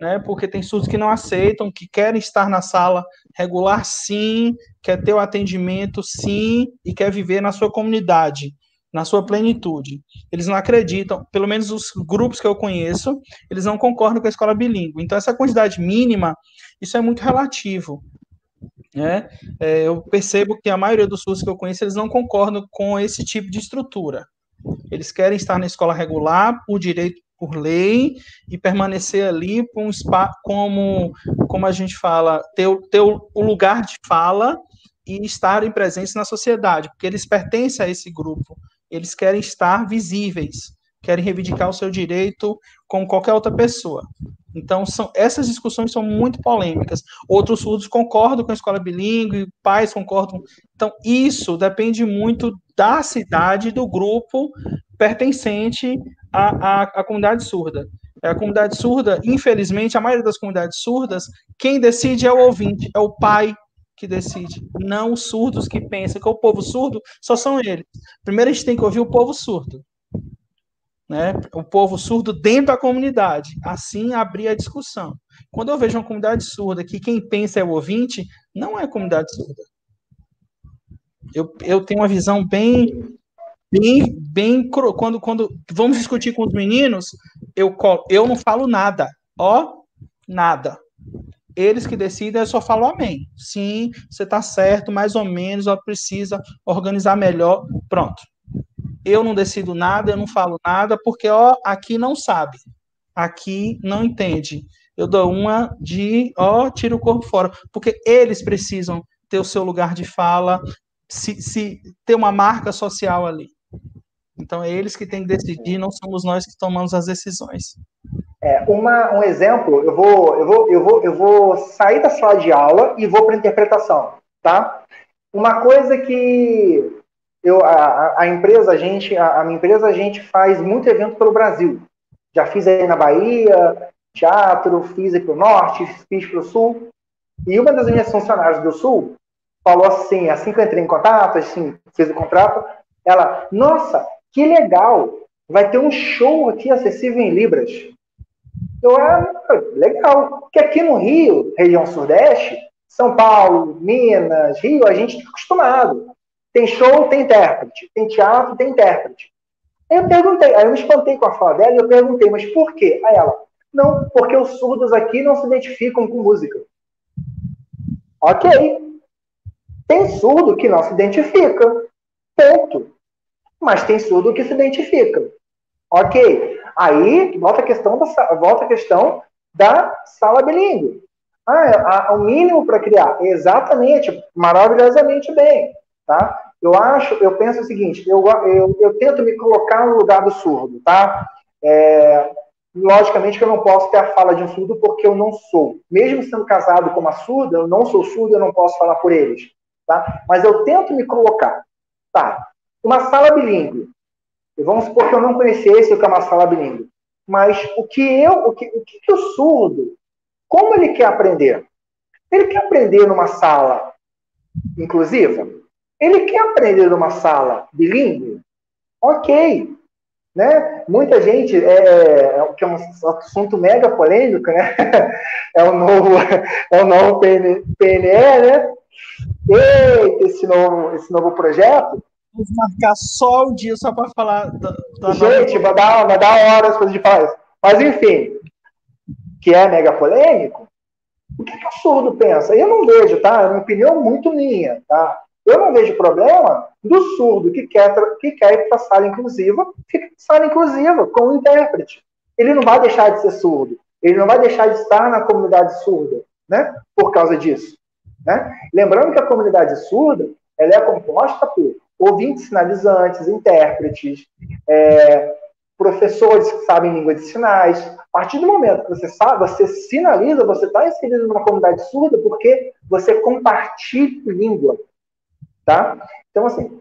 né? Porque tem surdos que não aceitam, que querem estar na sala regular, sim, quer ter o atendimento, sim, e quer viver na sua comunidade, na sua plenitude. Eles não acreditam, pelo menos os grupos que eu conheço, eles não concordam com a escola bilíngue. Então, essa quantidade mínima, isso é muito relativo. Né? Eu percebo que a maioria dos surdos que eu conheço, eles não concordam com esse tipo de estrutura. Eles querem estar na escola regular por direito, por lei, e permanecer ali por um espaço, como a gente fala, ter o lugar de fala e estarem presentes na sociedade, porque eles pertencem a esse grupo, eles querem estar visíveis, querem reivindicar o seu direito como qualquer outra pessoa. Então, essas discussões são muito polêmicas. Outros surdos concordam com a escola bilíngue, pais concordam. Então, isso depende muito da cidade, do grupo pertencente à comunidade surda. A comunidade surda, infelizmente, a maioria das comunidades surdas, quem decide é o ouvinte, é o pai que decide, não os surdos que pensam que o povo surdo só são eles. Primeiro a gente tem que ouvir o povo surdo. Né, o povo surdo dentro da comunidade, assim abrir a discussão. Quando eu vejo uma comunidade surda que quem pensa é o ouvinte, não é a comunidade surda. Eu tenho uma visão bem quando vamos discutir com os meninos, eu não falo nada, nada. Eles que decidem, eu só falo amém. Sim, você está certo, mais ou menos, precisa organizar melhor, pronto. Eu não decido nada, eu não falo nada, porque, aqui não sabe, aqui não entende. Eu dou uma de, tira o corpo fora, porque eles precisam ter o seu lugar de fala, se ter uma marca social ali. Então, é eles que têm que decidir, não somos nós que tomamos as decisões. Um exemplo, eu vou sair da sala de aula e vou para a interpretação, tá? Uma coisa que a minha empresa, a gente faz muito evento pelo Brasil. Já fiz aí na Bahia, teatro, fiz aí para o norte, fiz para o sul. E uma das minhas funcionárias do sul falou assim que eu entrei em contato, assim, fiz o contrato, ela, nossa, que legal, vai ter um show aqui acessível em Libras. Legal, porque aqui no Rio, região Sudeste, São Paulo, Minas, Rio, a gente está acostumado. Tem show, tem intérprete. Tem teatro, tem intérprete. Aí eu me espantei com a fala dela e eu perguntei, mas por quê? Aí ela, não, porque os surdos aqui não se identificam com música. Ok. Tem surdo que não se identifica. Ponto. Mas tem surdo que se identifica. Ok. Aí volta a questão da sala bilíngue. O mínimo para criar. Exatamente, maravilhosamente bem. Tá? Eu penso o seguinte, eu tento me colocar no lugar do surdo, tá? Logicamente que eu não posso ter a fala de um surdo porque eu não sou. Mesmo sendo casado com uma surda, eu não sou surdo, eu não posso falar por eles, tá? Mas eu tento me colocar, tá? Uma sala bilíngue. Vamos supor que eu não conhecesse o que é uma sala bilíngue. Mas o que o surdo, como ele quer aprender? Ele quer aprender numa sala inclusiva? Ele quer aprender numa sala bilíngue? Ok. Né? Muita gente, que é um assunto mega polêmico, né? É o novo PNE, né? Eita, esse novo projeto. Vamos marcar só o dia só para falar da gente, vai dar horas para a gente falar isso. Mas, enfim, que é mega polêmico, o que o surdo pensa? Eu não vejo, tá? É uma opinião muito minha, tá? Eu não vejo problema do surdo que quer ir para a sala inclusiva, fica na sala inclusiva, com o intérprete. Ele não vai deixar de ser surdo. Ele não vai deixar de estar na comunidade surda, né? Por causa disso. Né? Lembrando que a comunidade surda ela é composta por ouvintes sinalizantes, intérpretes, professores que sabem língua de sinais, A partir do momento que você sabe, você sinaliza, você está inserido numa comunidade surda porque você compartilha língua, tá? Então, assim,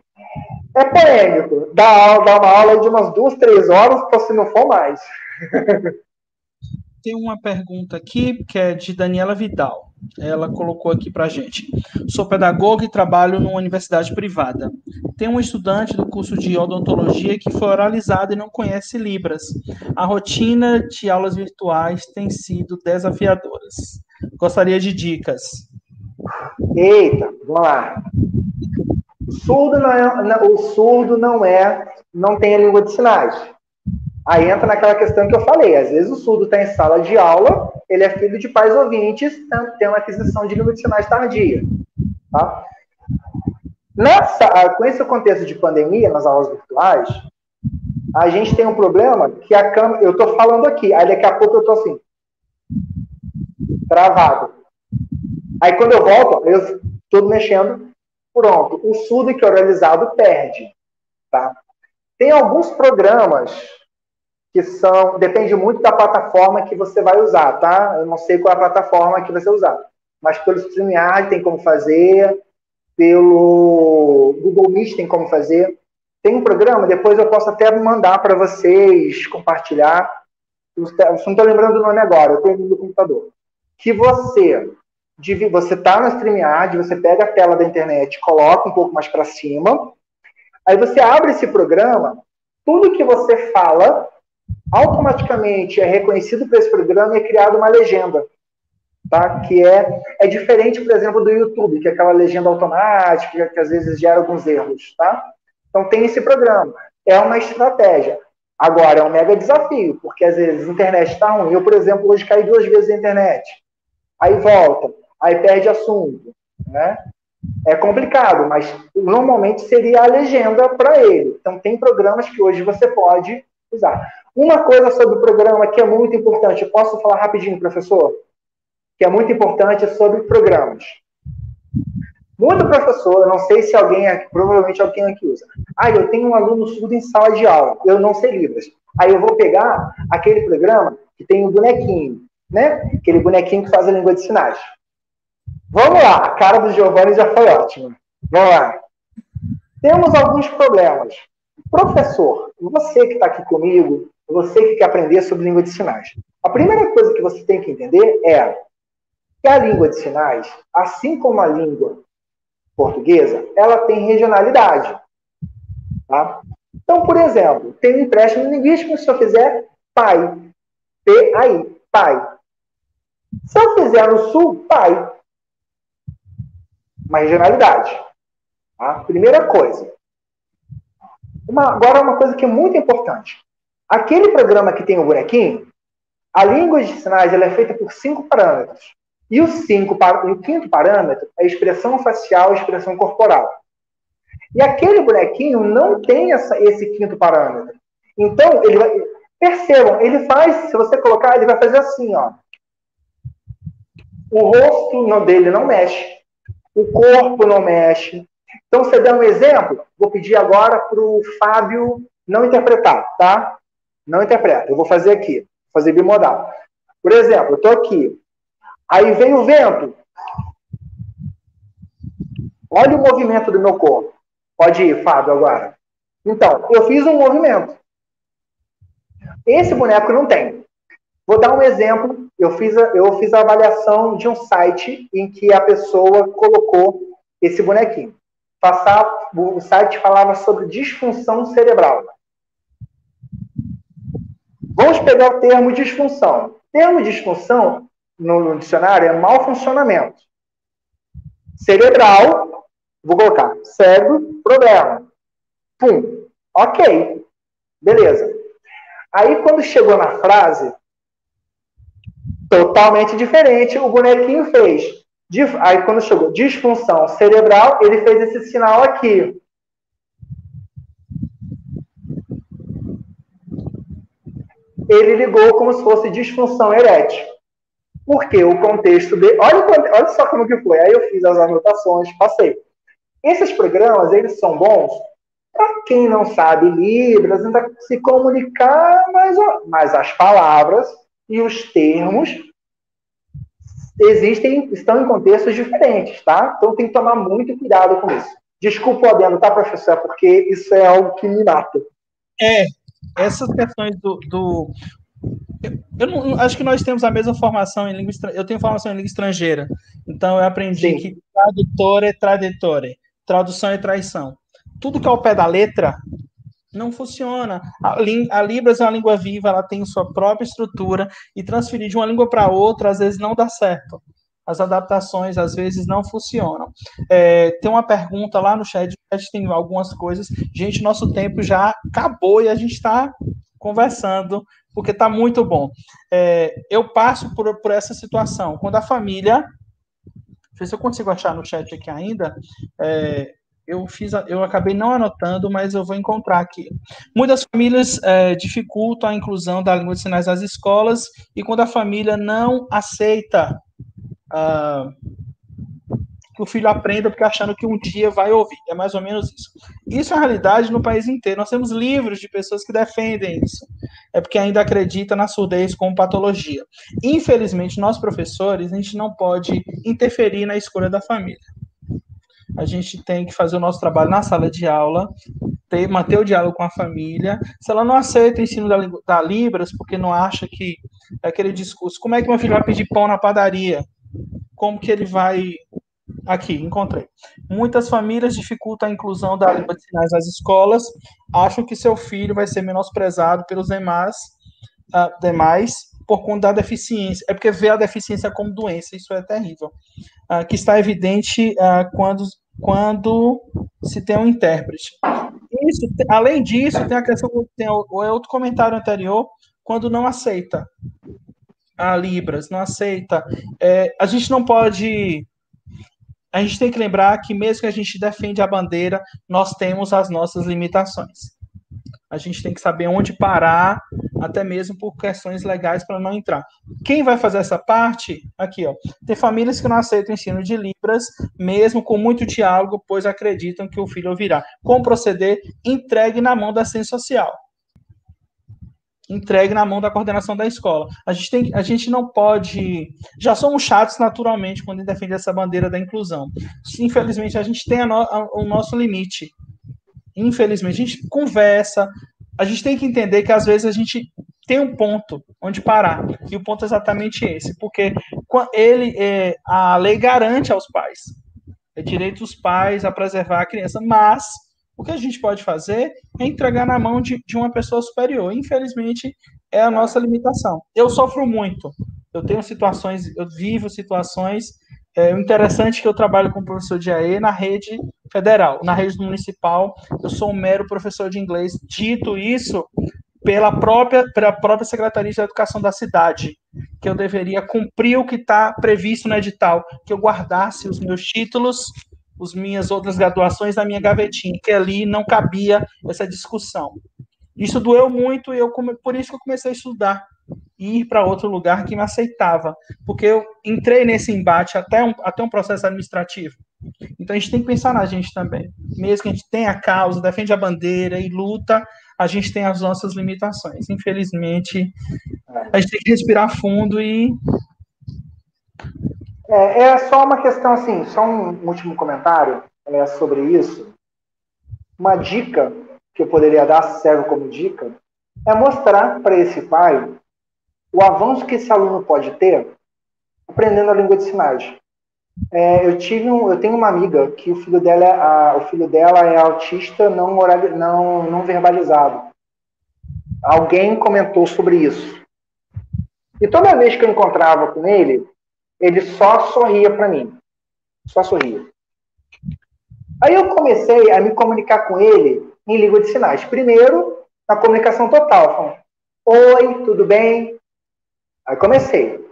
é polêmico. Dá uma aula de umas 2, 3 horas, se não for mais. Tem uma pergunta aqui que é de Daniela Vidal. Ela colocou aqui para a gente. Sou pedagoga e trabalho numa universidade privada. Tem um estudante do curso de odontologia que foi oralizado e não conhece Libras. A rotina de aulas virtuais tem sido desafiadoras. Gostaria de dicas. Eita, vamos lá. O surdo não tem a língua de sinais. Aí entra naquela questão que eu falei. Às vezes o surdo está em sala de aula, ele é filho de pais ouvintes, tem uma aquisição de língua de sinais tardia. Tá? Com esse contexto de pandemia, nas aulas virtuais, a gente tem um problema que a câmera... Eu estou falando aqui, aí daqui a pouco eu estou assim, travado. Aí quando eu volto, eu estou mexendo, pronto. O surdo que é oralizado perde. Tá? Tem alguns programas que depende muito da plataforma que você vai usar, tá? Eu não sei qual é a plataforma que você vai usar, mas pelo StreamYard tem como fazer, pelo Google Meet tem como fazer. Tem um programa, depois eu posso até mandar para vocês compartilhar. Eu não estou lembrando o nome agora, eu tenho no computador. Que você está no StreamYard, você pega a tela da internet, coloca um pouco mais para cima, aí você abre esse programa, tudo que você fala automaticamente é reconhecido por esse programa e é criada uma legenda, tá? Que é diferente, por exemplo, do YouTube, que é aquela legenda automática que às vezes gera alguns erros, tá? Então tem esse programa. É uma estratégia. Agora, é um mega desafio, porque às vezes a internet está ruim. Eu, por exemplo, hoje caí 2 vezes na internet. Aí volta, aí perde assunto, né? É complicado, mas normalmente seria a legenda para ele. Então tem programas que hoje você pode usar. Uma coisa sobre o programa que é muito importante, posso falar rapidinho, professor? Que é muito importante sobre programas. Muito professor, eu não sei se alguém aqui, provavelmente alguém aqui usa. Eu tenho um aluno surdo em sala de aula, eu não sei Libras. Aí eu vou pegar aquele programa que tem um bonequinho, né? Aquele bonequinho que faz a língua de sinais. Vamos lá, a cara do Giovanni já foi ótima. Vamos lá. Temos alguns problemas. Professor, você que está aqui comigo, você que quer aprender sobre língua de sinais. A primeira coisa que você tem que entender é que a língua de sinais, assim como a língua portuguesa, ela tem regionalidade. Tá? Então, por exemplo, tem um empréstimo linguístico se eu fizer pai. P-A-I, pai. Se eu fizer no sul, pai. Uma regionalidade. Tá? Primeira coisa. Agora, uma coisa que é muito importante. Aquele programa que tem o bonequinho, a língua de sinais ela é feita por 5 parâmetros. E o quinto parâmetro é a expressão facial e expressão corporal. E aquele bonequinho não tem esse quinto parâmetro. Então, percebam, ele faz, se você colocar, ele vai fazer assim, ó. O rosto dele não mexe. O corpo não mexe. Então, você dá um exemplo, vou pedir agora para o Fábio não interpretar, tá? Não interpreta, eu vou fazer aqui, vou fazer bimodal. Por exemplo, eu estou aqui, aí vem o vento. Olha o movimento do meu corpo. Pode ir, Fábio, agora. Então, eu fiz um movimento. Esse boneco não tem. Vou dar um exemplo. Eu fiz a avaliação de um site em que a pessoa colocou esse bonequinho. O site falava sobre disfunção cerebral. Vamos pegar o termo disfunção. O termo disfunção, no dicionário, é mau funcionamento. Cerebral, vou colocar cérebro, problema. Pum. Ok. Beleza. Aí, quando chegou na frase, totalmente diferente, o bonequinho fez. Aí, quando chegou disfunção cerebral, ele fez esse sinal aqui. Ele ligou como se fosse disfunção erétil. Porque o contexto dele... Olha só como que foi. Aí eu fiz as anotações, passei. Esses programas, eles são bons para quem não sabe Libras, ainda se comunicar, mas as palavras e os termos estão em contextos diferentes, tá? Então tem que tomar muito cuidado com isso. Desculpa o adendo, tá, professor? Porque isso é algo que me mata. Essas questões eu não, acho que nós temos a mesma formação em língua estrangeira. Eu tenho formação em língua estrangeira. Então eu aprendi Sim. que tradutor é traditore, tradução é traição. Tudo que é ao pé da letra não funciona. A Libras é uma língua viva, ela tem sua própria estrutura e transferir de uma língua para outra às vezes não dá certo. As adaptações às vezes não funcionam. Tem uma pergunta lá no chat tem algumas coisas. Gente, nosso tempo já acabou e a gente está conversando porque está muito bom. Eu passo por essa situação. Quando a família, não sei se eu consigo achar no chat aqui ainda, eu acabei não anotando, mas eu vou encontrar aqui. Muitas famílias dificultam a inclusão da língua de sinais nas escolas e quando a família não aceita que o filho aprenda porque achando que um dia vai ouvir. É mais ou menos isso. Isso é a realidade no país inteiro. Nós temos livros de pessoas que defendem isso. É porque ainda acredita na surdez como patologia. Infelizmente, nós professores, a gente não pode interferir na escolha da família. A gente tem que fazer o nosso trabalho na sala de aula, manter o diálogo com a família. Se ela não aceita o ensino da Libras, porque não acha que é aquele discurso, como é que meu filho vai pedir pão na padaria? Como que ele vai... Aqui, encontrei. Muitas famílias dificultam a inclusão da língua de sinais nas escolas, acham que seu filho vai ser menosprezado pelos demais por conta da deficiência. É porque vê a deficiência como doença, isso é terrível. Que está evidente quando se tem um intérprete. Isso, além disso, tem a questão, tem o outro comentário anterior, quando não aceita a Libras, não aceita. A gente não pode... A gente tem que lembrar que mesmo que a gente defende a bandeira, nós temos as nossas limitações. A gente tem que saber onde parar, até mesmo por questões legais para não entrar. Quem vai fazer essa parte? Aqui, ó. Tem famílias que não aceitam o ensino de Libras, mesmo com muito diálogo, pois acreditam que o filho ouvirá. Como proceder? Entregue na mão da assistência social. Entregue na mão da coordenação da escola. A gente não pode... Já somos chatos naturalmente quando defende essa bandeira da inclusão. Infelizmente, a gente tem o nosso limite. Infelizmente, a gente conversa, a gente tem que entender que às vezes a gente tem um ponto onde parar, e o ponto é exatamente esse, porque a lei garante aos pais, é direito dos pais a preservar a criança, mas o que a gente pode fazer é entregar na mão de uma pessoa superior. Infelizmente, é a nossa limitação. Eu sofro muito, eu tenho situações, eu vivo situações. O interessante é que eu trabalho como professor de AE na rede federal, na rede municipal, eu sou um mero professor de inglês. Dito isso, pela própria Secretaria de Educação da cidade, que eu deveria cumprir o que está previsto no edital, que eu guardasse os meus títulos, as minhas outras graduações na minha gavetinha, que ali não cabia essa discussão. Isso doeu muito e por isso que eu comecei a estudar e ir para outro lugar que me aceitava, porque eu entrei nesse embate até um processo administrativo. Então a gente tem que pensar na gente também. Mesmo que a gente tenha a causa, defende a bandeira e luta, a gente tem as nossas limitações. Infelizmente, a gente tem que respirar fundo e... É só uma questão assim, só um último comentário sobre isso. Uma dica que eu poderia dar, serve como dica, é mostrar para esse pai o avanço que esse aluno pode ter aprendendo a língua de sinais. Eu tenho uma amiga que o filho dela é autista não verbalizado. Alguém comentou sobre isso. E toda vez que eu encontrava com ele só sorria para mim. Só sorria. Aí eu comecei a me comunicar com ele em língua de sinais. Primeiro, na comunicação total. Falando, oi, tudo bem? Aí comecei.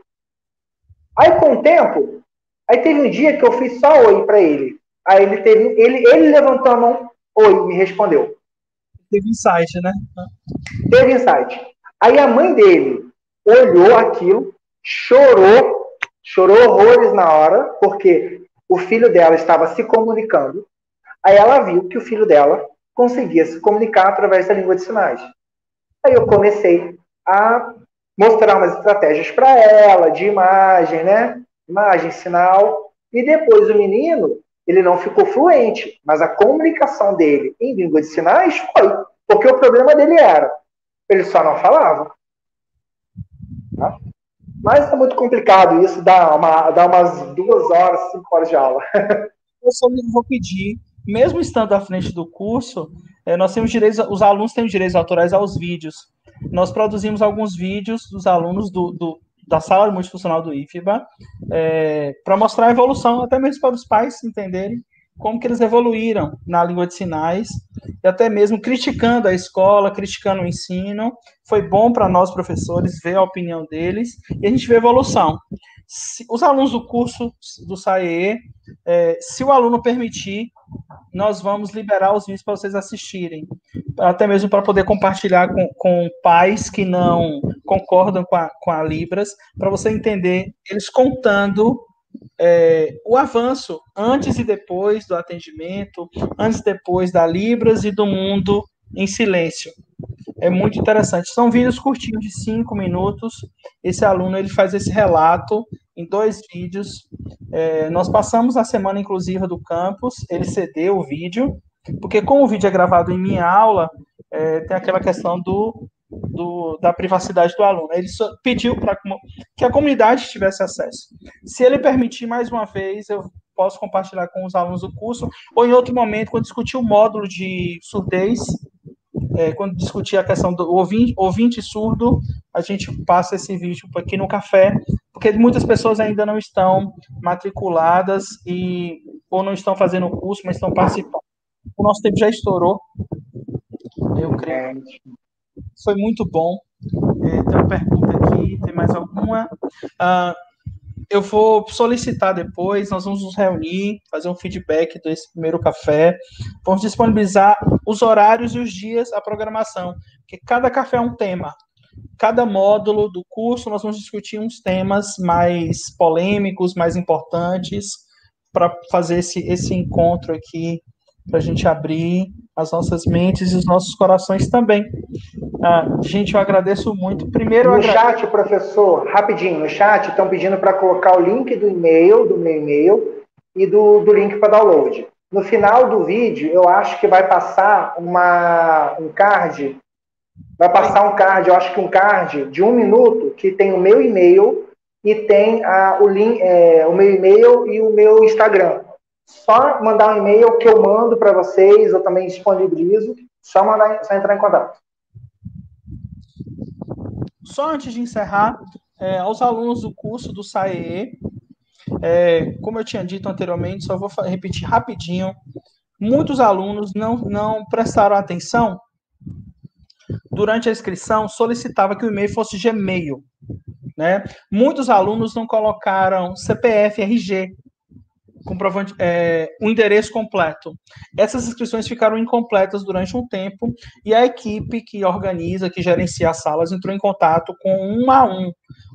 Aí com o tempo, aí teve um dia que eu fiz só oi para ele. Aí ele levantou a mão, oi, me respondeu. Teve insight, né? Teve insight. Aí a mãe dele olhou aquilo, chorou horrores na hora, porque o filho dela estava se comunicando. Aí ela viu que o filho dela conseguia se comunicar através da língua de sinais. Aí eu comecei a mostrar umas estratégias para ela, de imagem, né? Imagem, sinal. E depois o menino, ele não ficou fluente, mas a comunicação dele em língua de sinais foi. Porque o problema dele era, ele só não falava. Tá? Mas é muito complicado isso, dá umas 2 horas, 5 horas de aula. Eu só vou pedir, mesmo estando à frente do curso, nós temos direitos, os alunos têm direitos autorais aos vídeos. Nós produzimos alguns vídeos dos alunos da sala multifuncional do IFBA para mostrar a evolução, até mesmo para os pais entenderem como que eles evoluíram na língua de sinais, e até mesmo criticando a escola, criticando o ensino. Foi bom para nós, professores, ver a opinião deles, e a gente vê a evolução. Os alunos do curso do SAE, se o aluno permitir, nós vamos liberar os vídeos para vocês assistirem, até mesmo para poder compartilhar com pais que não concordam com a Libras, para você entender, eles contando o avanço antes e depois do atendimento, antes e depois da Libras e do mundo em silêncio. É muito interessante. São vídeos curtinhos de 5 minutos. Esse aluno ele faz esse relato em 2 vídeos. Nós passamos a semana inclusiva do campus, ele cedeu o vídeo, porque como o vídeo é gravado em minha aula, tem aquela questão da privacidade do aluno. Ele só pediu para que a comunidade tivesse acesso. Se ele permitir, mais uma vez, eu posso compartilhar com os alunos do curso, ou em outro momento, quando discutir o módulo de surdez, quando discutir a questão do ouvinte surdo, a gente passa esse vídeo aqui no café, porque muitas pessoas ainda não estão matriculadas ou não estão fazendo o curso, mas estão participando. O nosso tempo já estourou, eu creio. Foi muito bom. Tem uma pergunta aqui, tem mais alguma? Eu vou solicitar depois, nós vamos nos reunir, fazer um feedback desse primeiro café, vamos disponibilizar os horários e os dias, a programação, porque cada café é um tema. Cada módulo do curso, nós vamos discutir uns temas mais polêmicos, mais importantes, para fazer esse encontro aqui, para a gente abrir as nossas mentes e os nossos corações também. Gente, eu agradeço muito. Primeiro, no chat, professor, rapidinho, no chat estão pedindo para colocar o link do meu e-mail e do link para download. No final do vídeo, eu acho que vai passar um card, eu acho que um card de 1 minuto, que tem o meu e-mail e tem o link, o meu e-mail e o meu Instagram. Só mandar um e-mail que eu mando para vocês, eu também disponibilizo, só entrar em contato. Só antes de encerrar, aos alunos do curso do SAE, como eu tinha dito anteriormente, só vou repetir rapidinho, muitos alunos não prestaram atenção. Durante a inscrição, solicitava que o e-mail fosse Gmail, né? Muitos alunos não colocaram CPF, RG, comprovante, o endereço completo. Essas inscrições ficaram incompletas durante um tempo e a equipe que organiza, que gerencia as salas, entrou em contato com 1 a 1.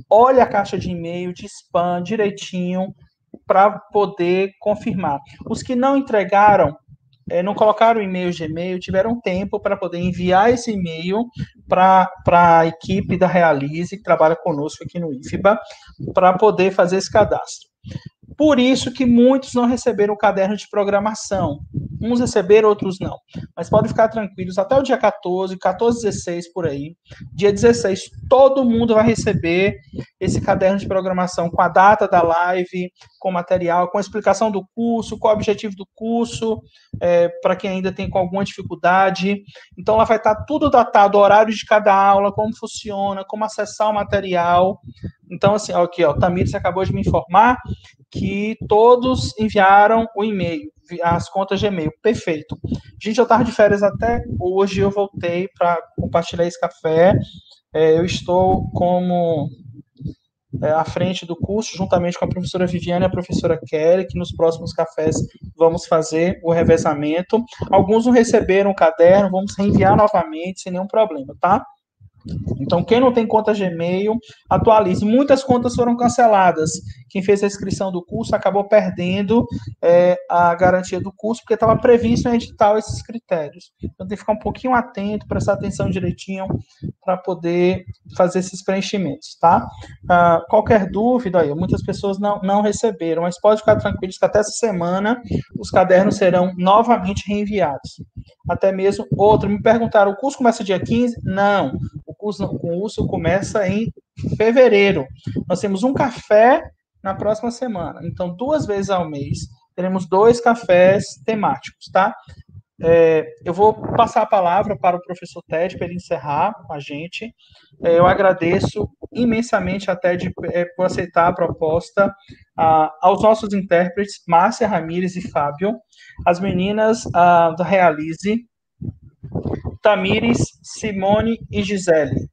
Olha a caixa de e-mail, de spam, direitinho, para poder confirmar. Os que não entregaram, não colocaram o e-mail Gmail, tiveram tempo para poder enviar esse e-mail para a equipe da Realize, que trabalha conosco aqui no IFBA, para poder fazer esse cadastro. Por isso que muitos não receberam o caderno de programação. Uns receberam, outros não. Mas podem ficar tranquilos, até o dia 14, 16 por aí. Dia 16, todo mundo vai receber esse caderno de programação com a data da live, com material, com a explicação do curso, qual é o objetivo do curso, para quem ainda tem com alguma dificuldade. Então, lá vai estar tudo datado, o horário de cada aula, como funciona, como acessar o material. Então, assim, aqui, o Tamires acabou de me informar que todos enviaram o e-mail, as contas de e-mail. Perfeito. Gente, eu estava de férias até hoje, eu voltei para compartilhar esse café. Eu estou como à frente do curso, juntamente com a professora Viviane e a professora Kelly, que nos próximos cafés vamos fazer o revezamento. Alguns não receberam o caderno, vamos reenviar novamente, sem nenhum problema, tá? Então, quem não tem conta Gmail, atualize. Muitas contas foram canceladas. Quem fez a inscrição do curso acabou perdendo a garantia do curso, porque estava previsto em edital esses critérios. Então, tem que ficar um pouquinho atento, prestar atenção direitinho para poder fazer esses preenchimentos, tá? Qualquer dúvida, aí, muitas pessoas não receberam, mas pode ficar tranquilos que até essa semana os cadernos serão novamente reenviados. Até mesmo outro, me perguntaram, o curso começa dia 15? Não, o curso começa em fevereiro. Nós temos um café na próxima semana. Então, 2 vezes ao mês, teremos 2 cafés temáticos, tá? Eu vou passar a palavra para o professor Ted para ele encerrar com a gente. Eu agradeço imensamente a Ted por aceitar a proposta, aos nossos intérpretes, Márcia, Ramires e Fábio, as meninas da Realize, Tamires, Simone e Gisele,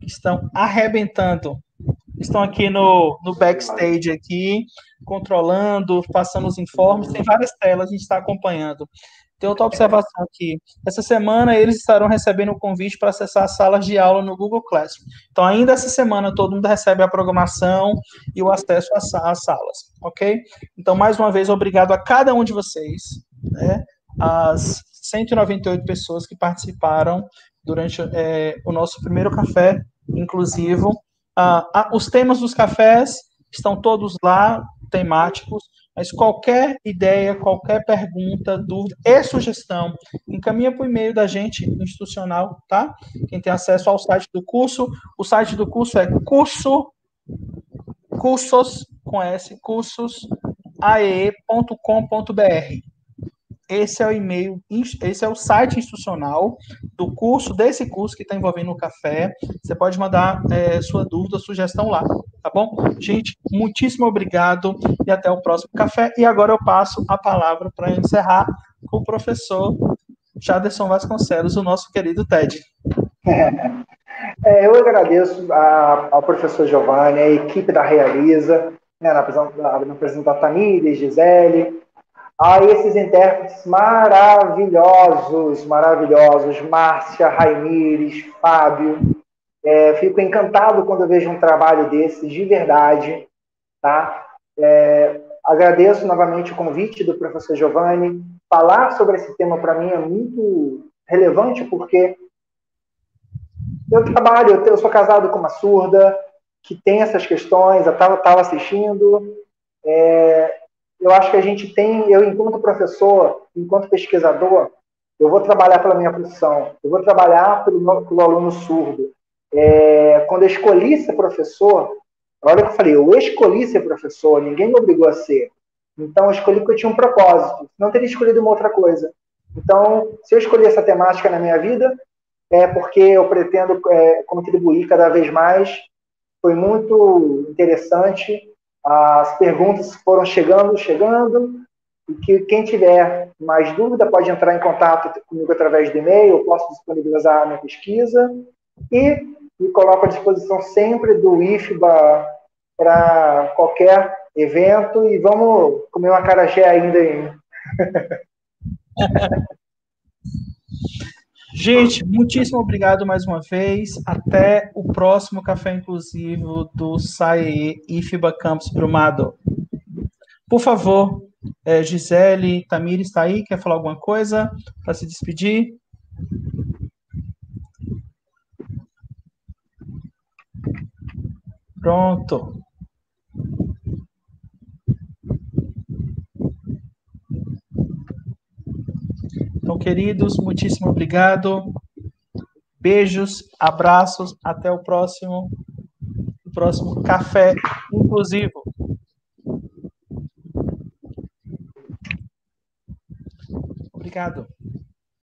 que estão arrebentando. Estão aqui no backstage, aqui, controlando, passando os informes. Tem várias telas, a gente está acompanhando. Tem outra observação aqui. Essa semana, eles estarão recebendo o convite para acessar as salas de aula no Google Classroom. Então, ainda essa semana, todo mundo recebe a programação e o acesso às salas, ok? Então, mais uma vez, obrigado a cada um de vocês, né? As 198 pessoas que participaram durante o nosso primeiro café inclusivo. Os temas dos cafés estão todos lá, temáticos, mas qualquer ideia, qualquer pergunta, dúvida e sugestão, encaminha para o e-mail da gente, institucional, tá? Quem tem acesso ao site do curso, o site do curso é cursos, com S, cursosaee.com.br. Esse é o e-mail, esse é o site institucional do curso, desse curso que está envolvendo o café. Você pode mandar sua dúvida, sugestão lá, tá bom? Gente, muitíssimo obrigado e até o próximo café. E agora eu passo a palavra para encerrar com o professor Jaderson Vasconcelos, o nosso querido Ted. Eu agradeço ao professor Giovanni, a equipe da Realiza, né, na presença da Tamires, Gisele, a esses intérpretes maravilhosos, Márcia, Raimires, Fábio. Fico encantado quando eu vejo um trabalho desses, de verdade. Tá? Agradeço novamente o convite do professor Giovanni. Falar sobre esse tema, para mim, é muito relevante, porque eu sou casado com uma surda, que tem essas questões, eu estava assistindo. Eu acho que a gente tem, eu enquanto professor, enquanto pesquisador, eu vou trabalhar pela minha profissão, eu vou trabalhar pelo aluno surdo. Quando eu escolhi ser professor, olha o que eu falei, eu escolhi ser professor, ninguém me obrigou a ser. Então, eu escolhi porque eu tinha um propósito, não teria escolhido uma outra coisa. Então, se eu escolhi essa temática na minha vida, é porque eu pretendo contribuir cada vez mais. Foi muito interessante. As perguntas foram chegando, e que quem tiver mais dúvida pode entrar em contato comigo através do e-mail, eu posso disponibilizar a minha pesquisa e me coloco à disposição sempre do IFBA para qualquer evento e vamos comer uma acarajé ainda aí. Gente, muitíssimo obrigado mais uma vez. Até o próximo Café Inclusivo do SAE IFBA Campus Brumado. Por favor, Gisele, Tamires está aí? Quer falar alguma coisa para se despedir? Pronto. Então, queridos, muitíssimo obrigado. Beijos, abraços, até o próximo Café Inclusivo. Obrigado.